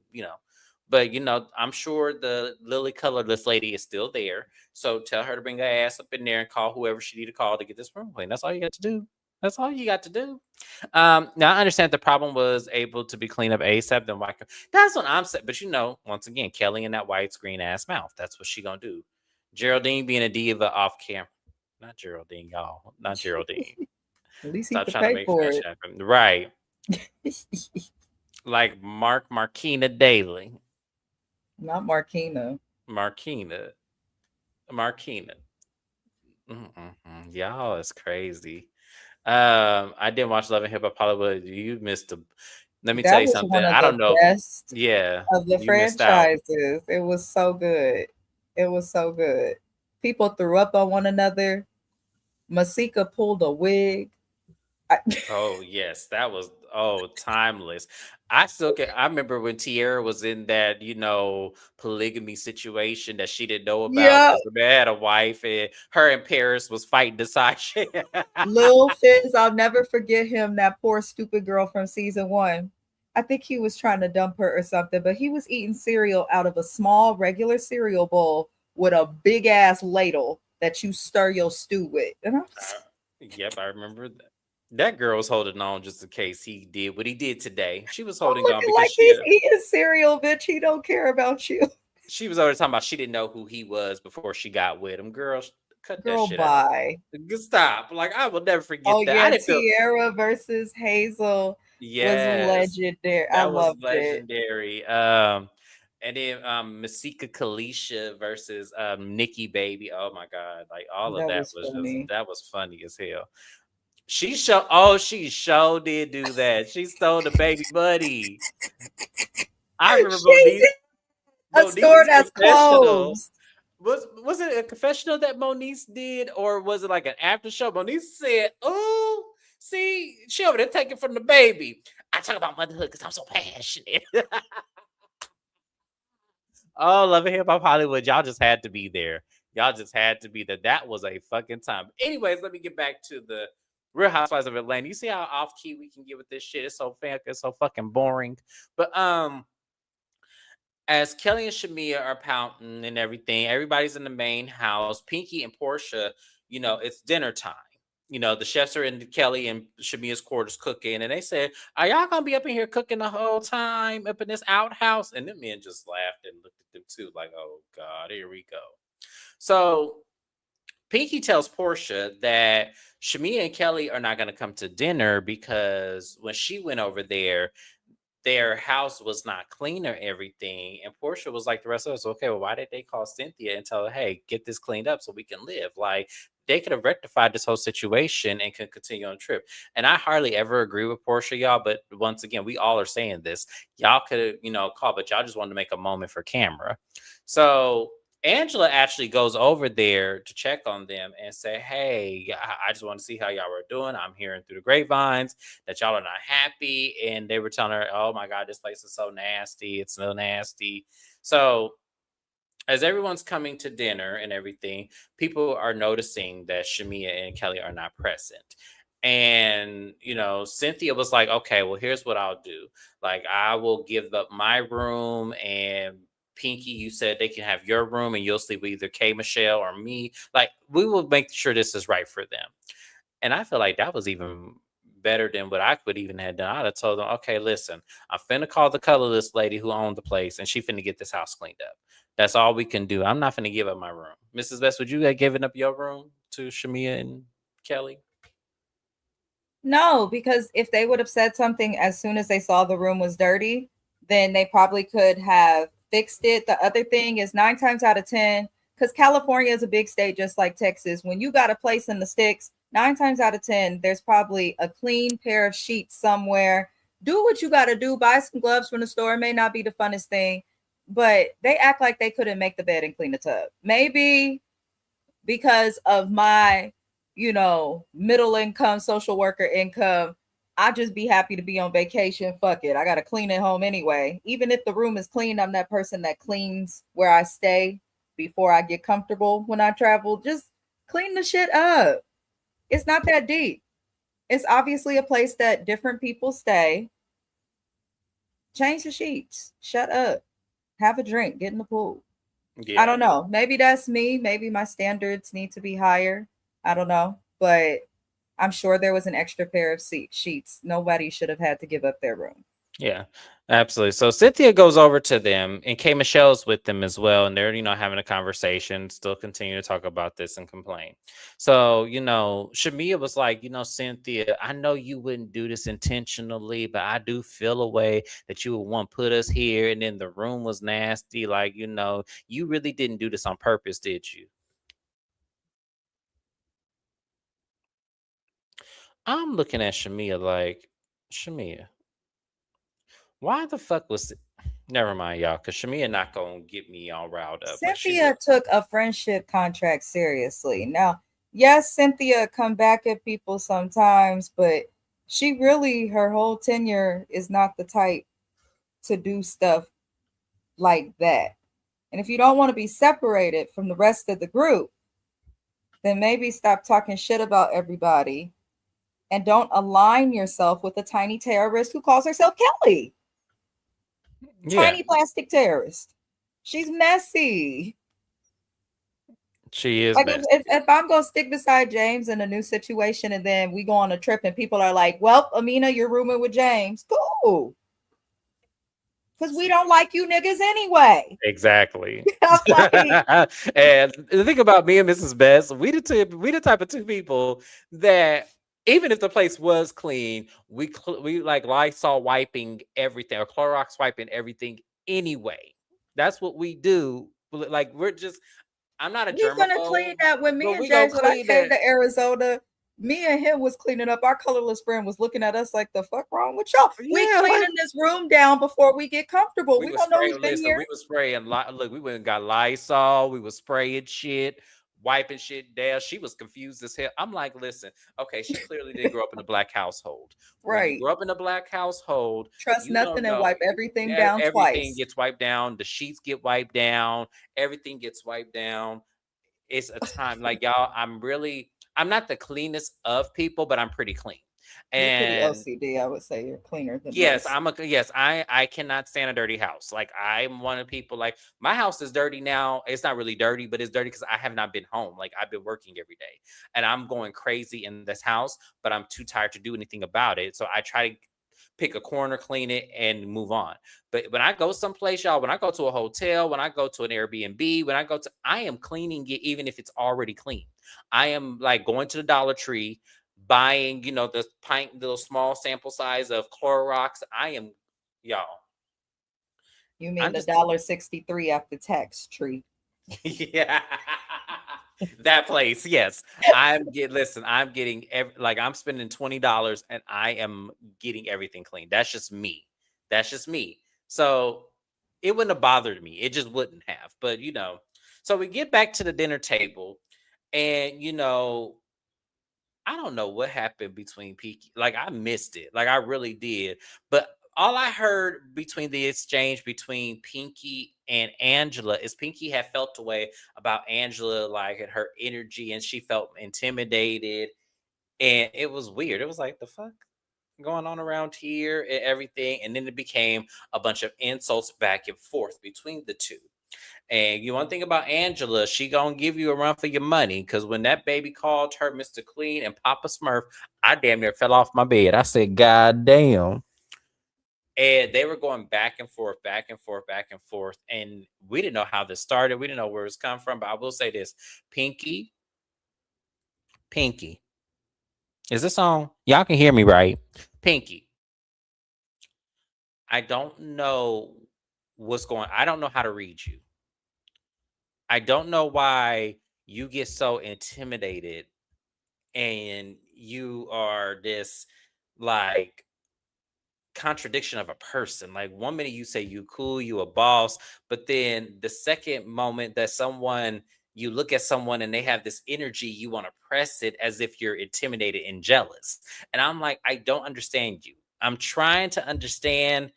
A: But I'm sure the lily colorless lady is still there. So tell her to bring her ass up in there and call whoever she need to call to get this room clean. That's all you got to do. That's all you got to do. Now I understand the problem was able to be cleaned up ASAP. Then why? That's what I'm saying. But once again, Kelly in that widescreen ass mouth. That's what she gonna do. Geraldine being a diva off camera. Not Geraldine, y'all. Not Geraldine.
B: At least he
A: Stop
B: could
A: trying to
B: pay
A: make
B: for
A: fresh
B: it.
A: happen. Right. Like Marquina Daly.
B: Not Marquina.
A: Marquina. Marquina. Y'all is crazy. I didn't watch Love and Hip Hop Hollywood. You missed a. Let me tell
B: That
A: you
B: was
A: something.
B: one of
A: I
B: the
A: don't know.
B: best
A: Yeah,
B: of the
A: you missed out.
B: franchises. It was so good. It was so good. People threw up on one another. Masika pulled a wig. I,
A: Oh yes, that was timeless. I still can. I remember when Tierra was in that polygamy situation that she didn't know about
B: yeah,
A: because the man had a wife and her and Paris was fighting to decide.
B: Lil Fizz, I'll never forget him, that poor stupid girl from season one. I think he was trying to dump her or something, but he was eating cereal out of a small regular cereal bowl with a big ass ladle that you stir your stew with. And I was
A: Yep, I remember that. That girl was holding on just in case he did what he did today. She was
B: I'm
A: holding on
B: looking
A: because
B: like he's eating cereal, bitch. He don't care about you.
A: she was always talking about she didn't know who he was before she got with him. Girl, cut that
B: Girl,
A: shit out.
B: bye.
A: Stop. Like I will never
B: Oh
A: forget that. I
B: yeah,
A: didn't feel.
B: Tierra versus Hazel was
A: Yes,
B: legendary. I
A: that was
B: loved it.
A: legendary. And then Masika Kalisha versus Nikki Baby. Oh my god, like all of
B: That
A: that
B: was
A: was just
B: funny.
A: that was funny as hell. She sure did do that. She stole the baby buddy. I remember
B: She did a store
A: Monique's
B: that's
A: confessional.
B: closed.
A: Was it a confessional that Monique did, or was it like an after show? Monique said, "Oh, see, she over there taking from the baby. I talk about motherhood because I'm so passionate." Oh, Love and Hip Hop Hollywood, y'all just had to be there. Y'all just had to be there. That was a fucking time. Anyways, let me get back to the Real Housewives of Atlanta. You see how off key we can get with this shit? It's so fucking boring. But as Kelly and Shamia are pouting and everything, everybody's in the main house. Pinky and Portia, it's dinner time. The chefs are in Kelly and Shamia's quarters cooking, and they said, "Are y'all gonna be up in here cooking the whole time up in this outhouse?" And the men just laughed and looked at them too, like, "Oh God, here we go." So Pinky tells Portia that Shamia and Kelly are not gonna come to dinner because when she went over there, their house was not clean or everything. And Portia was like the rest of us, okay, well, why did they call Cynthia and tell her, hey, get this cleaned up so we can live? Like, they could have rectified this whole situation and could continue on the trip. And I hardly ever agree with Portia, y'all. But once again, we all are saying this. Y'all could have, called, but y'all just wanted to make a moment for camera. So Angela actually goes over there to check on them and say, hey, I just want to see how y'all were doing. I'm hearing through the grapevines that y'all are not happy. And they were telling her, oh my God, this place is so nasty. It's so nasty. So as everyone's coming to dinner and everything, people are noticing that Shamia and Kelly are not present. And, Cynthia was like, okay, well, here's what I'll do. Like, I will give up my room, and Pinky, you said they can have your room and you'll sleep with either K Michelle or me. Like, we will make sure this is right for them. And I feel like that was even better than what I could even have done. I'd have told them, okay, listen, I'm finna call the colorless lady who owned the place and she finna get this house cleaned up. That's all we can do. I'm not finna give up my room. Mrs. Best, would you have given up your room to Shamia and Kelly?
B: No, because if they would have said something as soon as they saw the room was dirty, then they probably could have fixed it. The other thing is 9 times out of 10, because California is a big state just like Texas, when you got a place in the sticks, 9 times out of 10, there's probably a clean pair of sheets somewhere. Do what you got to do. Buy some gloves from the store. It may not be the funnest thing, but they act like they couldn't make the bed and clean the tub. Maybe because of my, middle income, social worker income, I just be happy to be on vacation. Fuck it. I got to clean it home anyway. Even if the room is clean, I'm that person that cleans where I stay before I get comfortable when I travel. Just clean the shit up. It's not that deep. It's obviously a place that different people stay. Change the sheets. Shut up. have a drink, get in the pool. I
A: Yeah.
B: don't know. Maybe that's me. Maybe my standards need to be higher. I don't know. But I'm sure there was an extra pair of sheets. Nobody should have had to give up their room.
A: Yeah, absolutely. So Cynthia goes over to them, and K Michelle's with them as well, and they're having a conversation, still continue to talk about this and complain. So Shamia was like, Cynthia, I know you wouldn't do this intentionally, but I do feel a way that you would want to put us here, and then the room was nasty. Like you really didn't do this on purpose, did you? I'm looking at Shamia like, Shamia, why the fuck was never mind, y'all, because Shamia not gonna get me all riled up, but she
B: Cynthia
A: will.
B: took a friendship contract seriously. Now, yes, Cynthia come back at people sometimes, but she really her whole tenure is not the type to do stuff like that. And if you don't want to be separated from the rest of the group, then maybe stop talking shit about everybody and don't align yourself with a tiny terrorist who calls herself Kelly.
A: Yeah,
B: Tiny plastic terrorist. She's messy.
A: she is
B: Like
A: messy.
B: if I'm gonna stick beside James in a new situation and then we go on a trip and people are like, well, Amina, you're rooming with James. Cool. Because we don't like you niggas anyway.
A: Exactly.
B: I'm like,
A: And the thing about me and Mrs. Best, we the type of two people that even if the place was clean, we like Lysol wiping everything or Clorox wiping everything anyway. That's what we do. Like we're just I'm not a
B: we gonna clean
A: germaphobe,
B: that. When me
A: but
B: and
A: we gonna
B: James, when I
A: clean
B: came
A: that.
B: to Arizona, me and him was cleaning up. Our colorless friend was looking at us like, the fuck wrong with y'all? We
A: Yeah, like
B: cleaning this room down before we get comfortable.
A: we
B: We
A: was
B: don't know who's
A: spraying.
B: been
A: Listen,
B: here.
A: we was spraying. Look, we went and got Lysol. We was spraying shit, wiping shit down. She was confused as hell. I'm like, listen, okay, she clearly didn't grow up in a black household. When you
B: Right.
A: grow up in a black household,
B: Trust
A: you don't
B: nothing and
A: know.
B: wipe everything down
A: Everything
B: twice.
A: gets wiped down. The sheets get wiped down. Everything gets wiped down. It's a time like y'all. I'm not the cleanest of people, but I'm pretty clean.
B: You're pretty
A: And
B: OCD. I would say you're cleaner than
A: yes,
B: most.
A: I cannot stand a dirty house. Like I'm one of the people like my house is dirty now. It's not really dirty, but it's dirty because I have not been home. Like I've been working every day and I'm going crazy in this house, but I'm too tired to do anything about it. So I try to pick a corner, clean it, and move on. But when I go someplace, y'all, when I go to a hotel, when I go to an Airbnb, I am cleaning it even if it's already clean. I am like going to the Dollar Tree, buying, the pint, little small sample size of Clorox. Y'all,
B: You mean
A: I'm
B: the
A: just,
B: $1.63 after tax treat?
A: yeah. That place, yes. I'm getting like I'm spending $20 and I am getting everything clean. That's just me. That's just me. So it wouldn't have bothered me. It just wouldn't have. But so we get back to the dinner table and I don't know what happened between Pinky. Like I missed it. Like I really did. But all I heard between the exchange between Pinky and Angela is Pinky had felt a way about Angela, like at her energy, and she felt intimidated. And it was weird. It was like the fuck going on around here and everything. And then it became a bunch of insults back and forth between the two. And you one thing about Angela, she gonna give you a run for your money. Cause when that baby called her Mr. Clean and Papa Smurf, I damn near fell off my bed. I said, God damn. And they were going back and forth, back and forth, back and forth. And we didn't know how this started. We didn't know where it's come from. But I will say this. Pinky, Pinky. Is this on? Y'all can hear me, right? Pinky. I don't know what's going. I don't know how to read you. I don't know why you get so intimidated and you are this like contradiction of a person. Like one minute you say you cool, you a boss, but then the second moment that you look at someone and they have this energy, you want to press it as if you're intimidated and jealous. And I'm like, I don't understand you. I'm trying to understand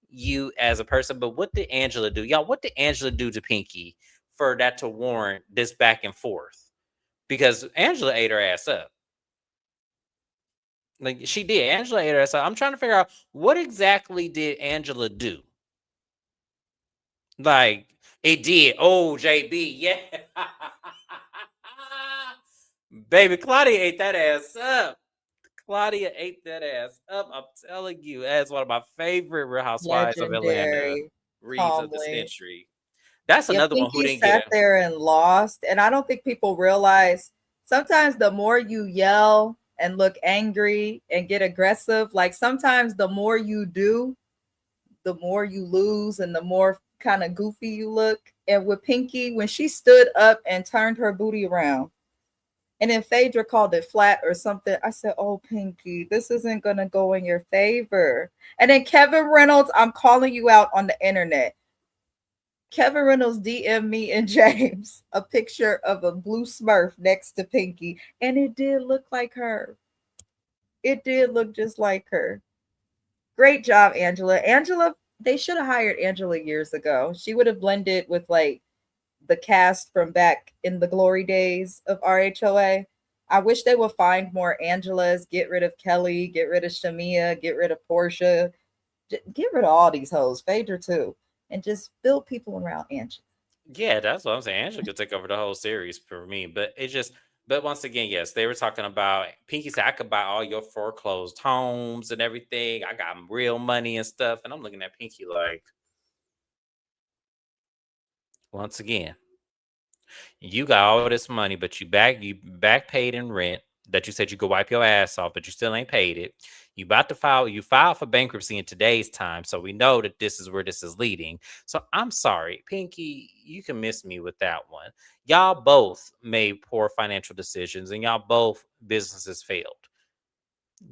A: you as a person, but what did Angela do? Y'all, what did Angela do to Pinky for that to warrant this back and forth? Because Angela ate her ass up. Like she did. Angela ate her ass up. I'm trying to figure out what exactly did Angela do? Like it did. Oh, JB, yeah. Baby, Claudia ate that ass up. Claudia ate that ass up. I'm telling you, as one of my favorite Real Housewives of Atlanta
B: Legendary.
A: reads of the
B: Calmly.
A: century. That's
B: Yeah,
A: another one who
B: Pinky
A: didn't get
B: sat
A: a.
B: there and lost. And I don't think people realize sometimes the more you yell and look angry and get aggressive, like sometimes the more you do, the more you lose and the more kind of goofy you look. And with Pinky, when she stood up and turned her booty around, and then Phaedra called it flat or something, I said, "Oh, Pinky, this isn't going to go in your favor." And then Kevin Reynolds, I'm calling you out on the internet. Kevin Reynolds DM me and James a picture of a blue Smurf next to Pinky, and it did look like her. It did look just like her. Great job, Angela. Angela, they should have hired Angela years ago. She would have blended with like the cast from back in the glory days of RHOA. I wish they would find more Angelas, get rid of Kelly, get rid of Shamia, get rid of Portia, get rid of all these hoes, Phaedra too, and just build people around Angela.
A: Yeah, that's what I'm saying. Angela could take over the whole series for me, but it just. But once again, yes, they were talking about Pinky said I could buy all your foreclosed homes and everything. I got real money and stuff, and I'm looking at Pinky like, once again, you got all this money, but you back paid in rent that you said you could wipe your ass off, but you still ain't paid it. You filed for bankruptcy in today's time, so we know that this is where this is leading. So I'm sorry, Pinky, you can miss me with that one. Y'all both made poor financial decisions, and y'all both businesses failed.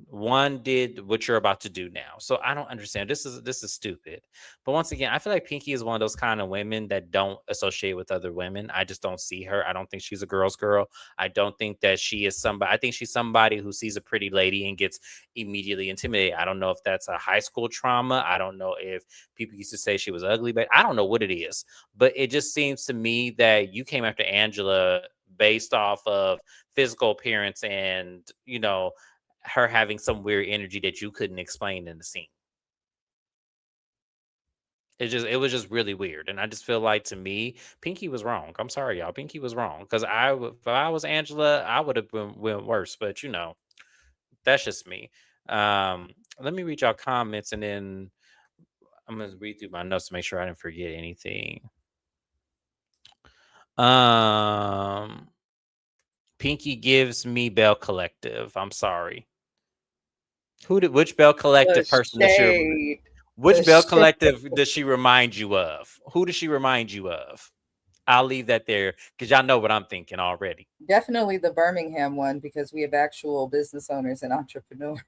A: One did what you're about to do now. So I don't understand. This is stupid. But once again, I feel like Pinky is one of those kind of women that don't associate with other women. I just don't see her. I don't think she's a girl's girl. I don't think that she is somebody. I think she's somebody who sees a pretty lady and gets immediately intimidated. I don't know if that's a high school trauma. I don't know if people used to say she was ugly, but I don't know what it is. But it just seems to me that you came after Angela based off of physical appearance and, her having some weird energy that you couldn't explain in the scene. It was just really weird, and I just feel like to me, Pinky was wrong. I'm sorry, y'all. Pinky was wrong because if I was Angela, I would have been went worse. But that's just me. Let me read y'all comments, and then I'm gonna read through my notes to make sure I didn't forget anything. Um, Pinky gives me Bell Collective. I'm sorry. Which Bell
B: The
A: Collective person does she
B: shade.
A: Which
B: The
A: Bell
B: shade.
A: Collective does she remind you of? Who does she remind you of? I'll leave that there because y'all know what I'm thinking already.
B: Definitely the Birmingham one because we have actual business owners and entrepreneurs.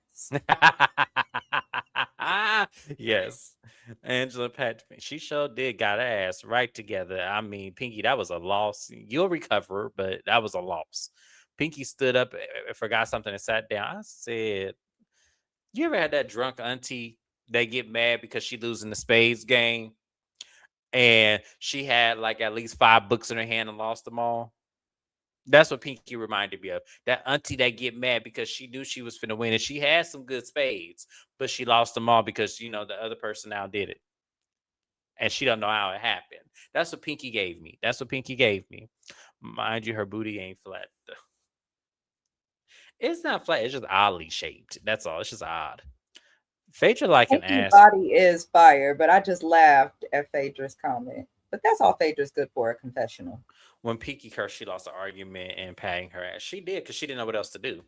A: Yes. Angela Pat, she sure did got her ass right together. I mean, Pinky, that was a loss. You'll recover, but that was a loss. Pinky stood up, forgot something, and sat down. I said, you ever had that drunk auntie that get mad because she losing the spades game? And she had like at least 5 books in her hand and lost them all. That's what Pinky reminded me of. That auntie that get mad because she knew she was finna win and she had some good spades, but she lost them all because the other person now did it. And she don't know how it happened. That's what Pinky gave me. That's what Pinky gave me. Mind you, her booty ain't flat. It's not flat, it's just oddly shaped. That's all. It's just odd. Phaedra like an
B: Pinky
A: ass.
B: body is fire, but I just laughed at Phaedra's comment. But that's all Phaedra's good for, a confessional.
A: When Pinky cursed, she lost the argument and patting her ass. She did because she didn't know what else to do.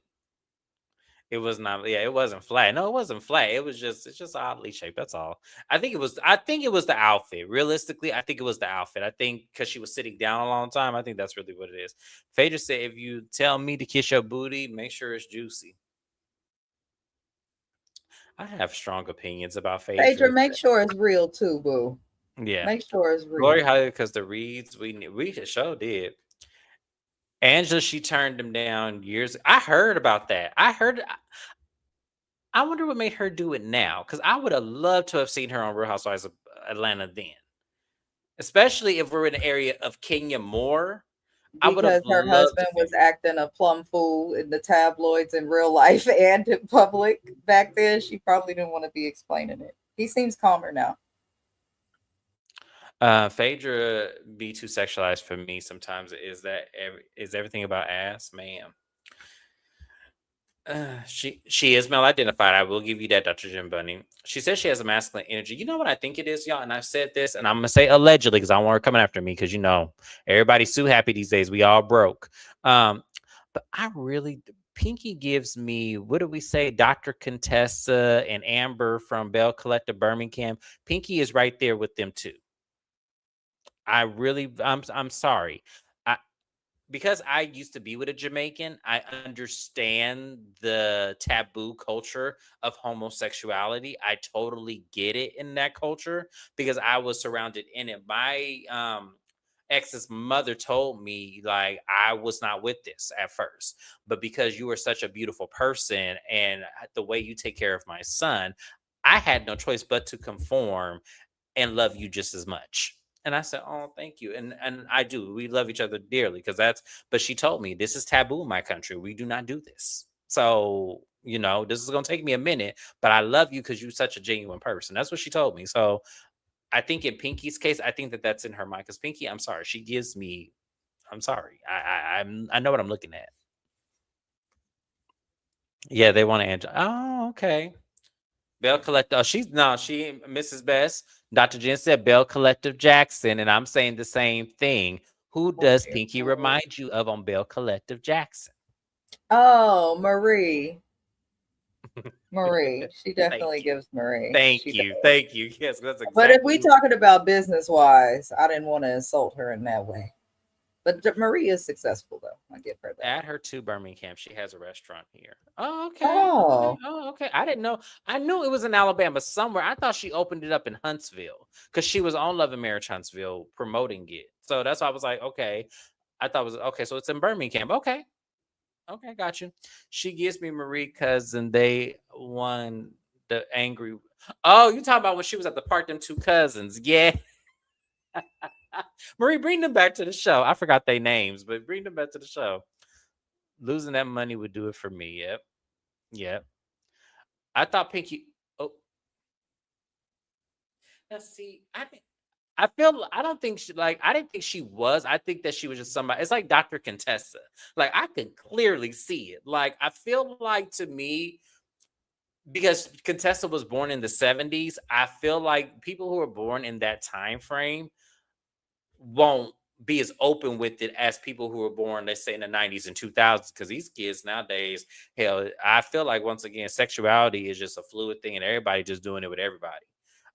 A: It was not, yeah, it wasn't flat. No, it wasn't flat. It's just oddly shaped. That's all. I think it was the outfit. Realistically, I think it was the outfit. I think because she was sitting down a long time, I think that's really what it is. Phaedra said, if you tell me to kiss your booty, make sure it's juicy. I have strong opinions about
B: Phaedra,
A: Phaedra.
B: make sure it's real too, boo.
A: Yeah.
B: Make sure it's
A: Glory
B: real.
A: Holly, because the reads we show did. Angela, she turned them down years. I heard about that. I wonder what made her do it now, because I would have loved to have seen her on Real Housewives of Atlanta then, especially if we're in the area of Kenya more. I would have
B: Because her
A: loved to
B: husband
A: see
B: was acting a plum fool in the tabloids in real life and in public back then. She probably didn't want to be explaining it. He seems calmer now.
A: Phaedra be too sexualized for me sometimes. Is everything about ass, ma'am? She is male identified. I will give you that, Dr. Jim Bunny. She says she has a masculine energy. You know what I think it is, y'all? And I've said this, and I'm gonna say allegedly because I don't want her coming after me because everybody's too happy these days. We all broke. Um, but I really Pinky gives me, what do we say, Dr. Contessa and Amber from Bell Collective Birmingham. Pinky is right there with them too. I'm sorry. I, because I used to be with a Jamaican, I understand the taboo culture of homosexuality. I totally get it in that culture because I was surrounded in it. My ex's mother told me like I was not with this at first, but because you were such a beautiful person and the way you take care of my son, I had no choice but to conform and love you just as much. And I said, "Oh, thank you." And I do. We love each other dearly because that's but she told me this is taboo in my country. We do not do this. So, this is going to take me a minute, but I love you because you're such a genuine person. That's what she told me. So, I think in Pinky's case, I think that that's in her mind cuz Pinky, I'm sorry, she gives me I'm sorry. I know what I'm looking at. Yeah, they want to Angela. Oh, okay. Bell Collective. Oh, she ain't Mrs. Best. Dr. Jen said Bell Collective Jackson, and I'm saying the same thing. Who does Pinky remind you of on Bell Collective Jackson?
B: Oh, Marie. Marie. She
A: Thank
B: definitely
A: you.
B: gives Marie.
A: Thank
B: She
A: you.
B: does.
A: Thank you. Yes, that's
B: But if
A: exactly
B: we
A: who.
B: talking about business wise, I didn't want to insult her in that way. But Marie is successful though. I give her that.
A: Add her to Birmingham. She has a restaurant here. Oh, okay. Okay.
B: Oh,
A: Oh, okay. I didn't know. I knew it was in Alabama somewhere. I thought she opened it up in Huntsville because she was on Love and Marriage Huntsville promoting it. So that's why I was like, okay. I thought it was okay. So it's in Birmingham. Okay. Okay, got you. She gives me Marie cousin. They won the angry. Oh, you talking about when she was at the park? Them two cousins. Yeah, Marie, bring them back to the show. I forgot their names, but bring them back to the show. Losing that money would do it for me. Yep, yep. I thought Pinky. Oh, let's see. I feel. I don't think she like. I didn't think she was. I think that she was just somebody. It's like Dr. Contessa. Like I could clearly see it. Like I feel like to me because Contessa was born in the 70s, I feel like people who are born in that time frame won't be as open with it as people who were born, let's say, in the 90s and 2000s. Because these kids nowadays, hell, I feel like once again, sexuality is just a fluid thing and everybody just doing it with everybody.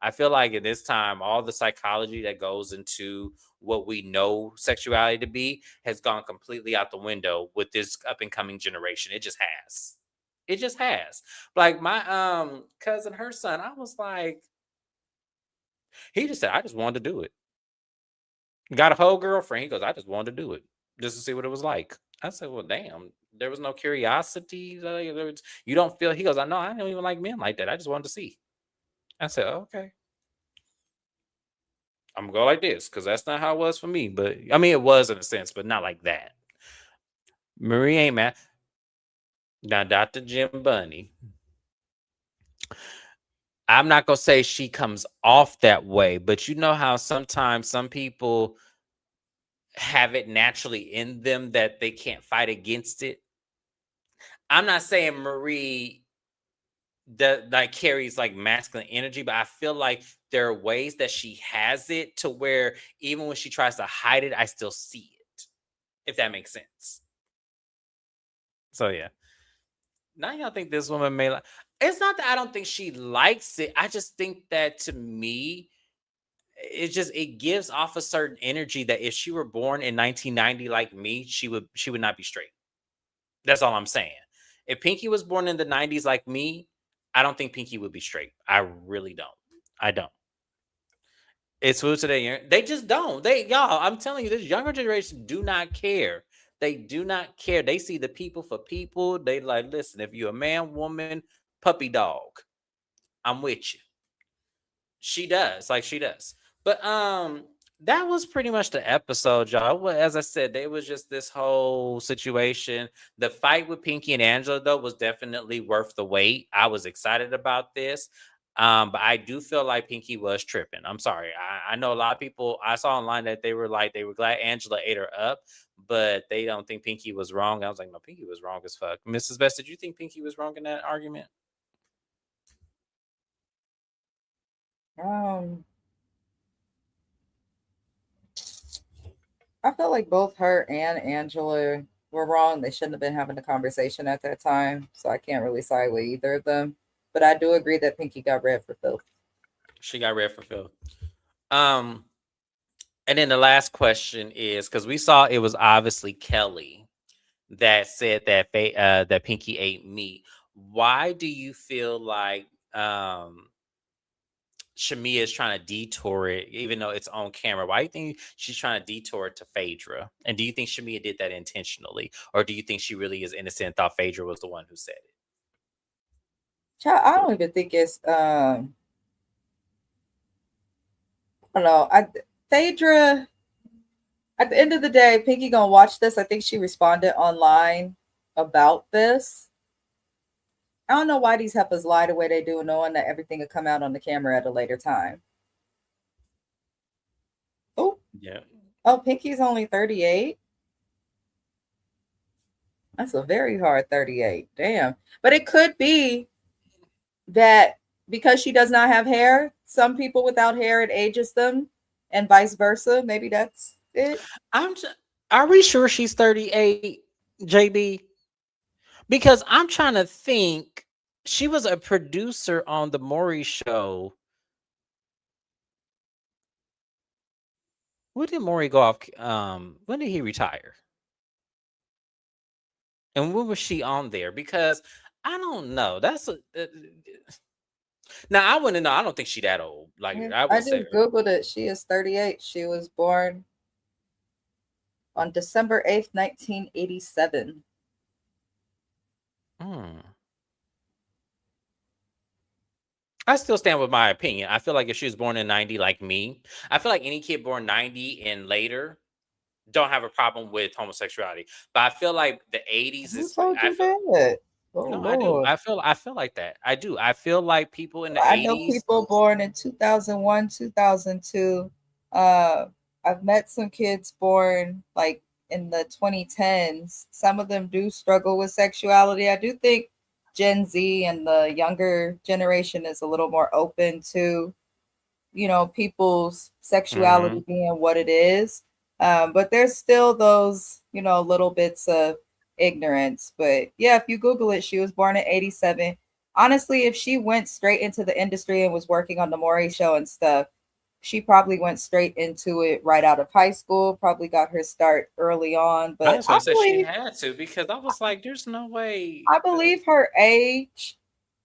A: I feel like in this time, all the psychology that goes into what we know sexuality to be has gone completely out the window with this up and coming generation. It just has. It just has. Like my cousin, her son, I was like, he just said, I just wanted to do it. Got a whole girlfriend. He goes, I just wanted to do it just to see what it was like. I said, well, damn, there was no curiosity. You don't feel, he goes, I know, I don't even like men like that. I just wanted to see. I said, okay, I'm gonna go like this because that's not how it was for me. But I mean, it was in a sense, but not like that. Marie ain't mad. Now, Dr. Jim Bunny, I'm not gonna say she comes off that way, but you know how sometimes some people have it naturally in them that they can't fight against it. I'm not saying Marie that like carries like masculine energy, but I feel like there are ways that she has it to where even when she tries to hide it, I still see it. If that makes sense. So yeah. Now y'all think this woman may like it's not that I don't think she likes it. I just think that to me, it gives off a certain energy that if she were born in 1990 like me, she would not be straight. That's all I'm saying. If Pinky was born in the 90s like me, I don't think Pinky would be straight. I really don't. I don't. It's food today. They just don't. Y'all, I'm telling you, this younger generation do not care. They do not care. They see the people for people. They like, listen, if you're a man, woman, puppy dog, I'm with you. She does, like she does. But that was pretty much the episode, y'all. As I said, there was just this whole situation. The fight with Pinky and Angela, though, was definitely worth the wait. I was excited about this. But I do feel like Pinky was tripping. I'm sorry. I know a lot of people I saw online that they were like, they were glad Angela ate her up, but they don't think Pinky was wrong. I was like, no, Pinky was wrong as fuck. Mrs. Best, did you think Pinky was wrong in that argument?
B: Um, I feel like both her and Angela were wrong. They shouldn't have been having a conversation at that time. So I can't really side with either of them. But I do agree that Pinky got red for filth.
A: She got red for Phil. Um, and then the last question is, because we saw it was obviously Kelly that said that that Pinky ate meat. Why do you feel like Shamia is trying to detour it, even though it's on camera? Why do you think she's trying to detour it to Phaedra? And do you think Shamia did that intentionally, or do you think she really is innocent? And thought Phaedra was the one who said it.
B: Child, I don't even think it's I don't know. Phaedra, at the end of the day, Pinky gonna watch this. I think she responded online about this. I don't know why these heifers lie the way they do, knowing that everything will come out on the camera at a later time. Oh,
A: Yeah.
B: oh, Pinky's only 38. That's a very hard 38. Damn. But it could be that because she does not have hair, some people without hair, it ages them, and vice versa. Maybe that's it.
A: Are we sure she's 38, JB? Because I'm trying to think. She was a producer on the Maury show. When did Maury go off? When did he retire? And when was she on there? Because I don't know. Now I wouldn't know. I don't think she that old. Like
B: Yeah,
A: I
B: I
A: would say.
B: just Googled it. She is 38. She was born on December 8th, 1987.
A: Hmm. I still stand with my opinion. I feel like if she was born in 90, like me, I feel like any kid born 90 and later don't have a problem with homosexuality. But I feel like the 80s
B: Who
A: is.
B: told
A: I
B: you
A: feel
B: that? Oh,
A: no, I do.
B: Lord.
A: I feel like that. I do. I feel like people in the
B: I know
A: 80s.
B: people born in 2001, 2002. Uh, I've met some kids born like in the 2010s. Some of them do struggle with sexuality. I do think Gen Z and the younger generation is a little more open to, people's sexuality
A: Mhm.
B: being what it is. But there's still those, little bits of ignorance. But yeah, if you Google it, she was born in 87. Honestly, if she went straight into the industry and was working on the Maury show and stuff, she probably went straight into it right out of high school, probably got her start early on.
A: I
B: But
A: was gonna say she had to, because I was like, there's no way.
B: I believe her age.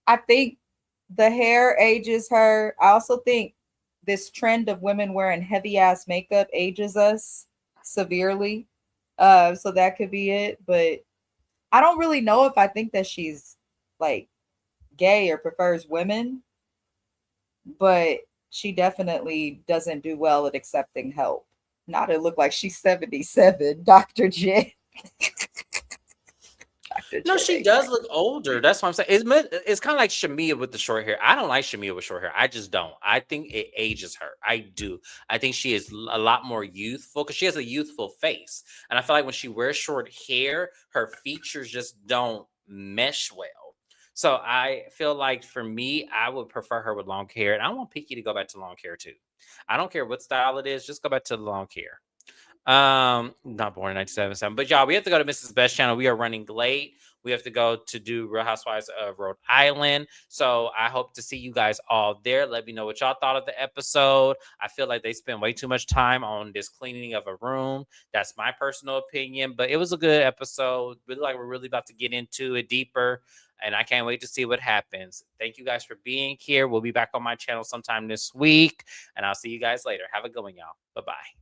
B: I think the hair ages her. I also think this trend of women wearing heavy ass makeup ages us severely. So that could be it. But I don't really know if I think that she's like gay or prefers women, but she definitely doesn't do well at accepting help. Not to look like she's 77, Dr. J. Dr.
A: No,
B: J
A: she
B: ain't
A: does look older. That's what I'm saying. It's kind of like Shamia with the short hair. I don't like Shamia with short hair. I just don't. I think it ages her. I do. I think she is a lot more youthful because she has a youthful face. And I feel like when she wears short hair, her features just don't mesh well. So I feel like for me, I would prefer her with long hair. And I want Pinky to go back to long hair too. I don't care what style it is, just go back to the long hair. Not born in 1977. But y'all, we have to go to Mrs. Best channel. We are running late. We have to go to do Real Housewives of Rhode Island. So I hope to see you guys all there. Let me know what y'all thought of the episode. I feel like they spent way too much time on this cleaning of a room. That's my personal opinion, but it was a good episode. Really, like, we're really about to get into it deeper, and I can't wait to see what happens. Thank you guys for being here. We'll be back on my channel sometime this week, and I'll see you guys later. Have a good one, y'all. Bye-bye.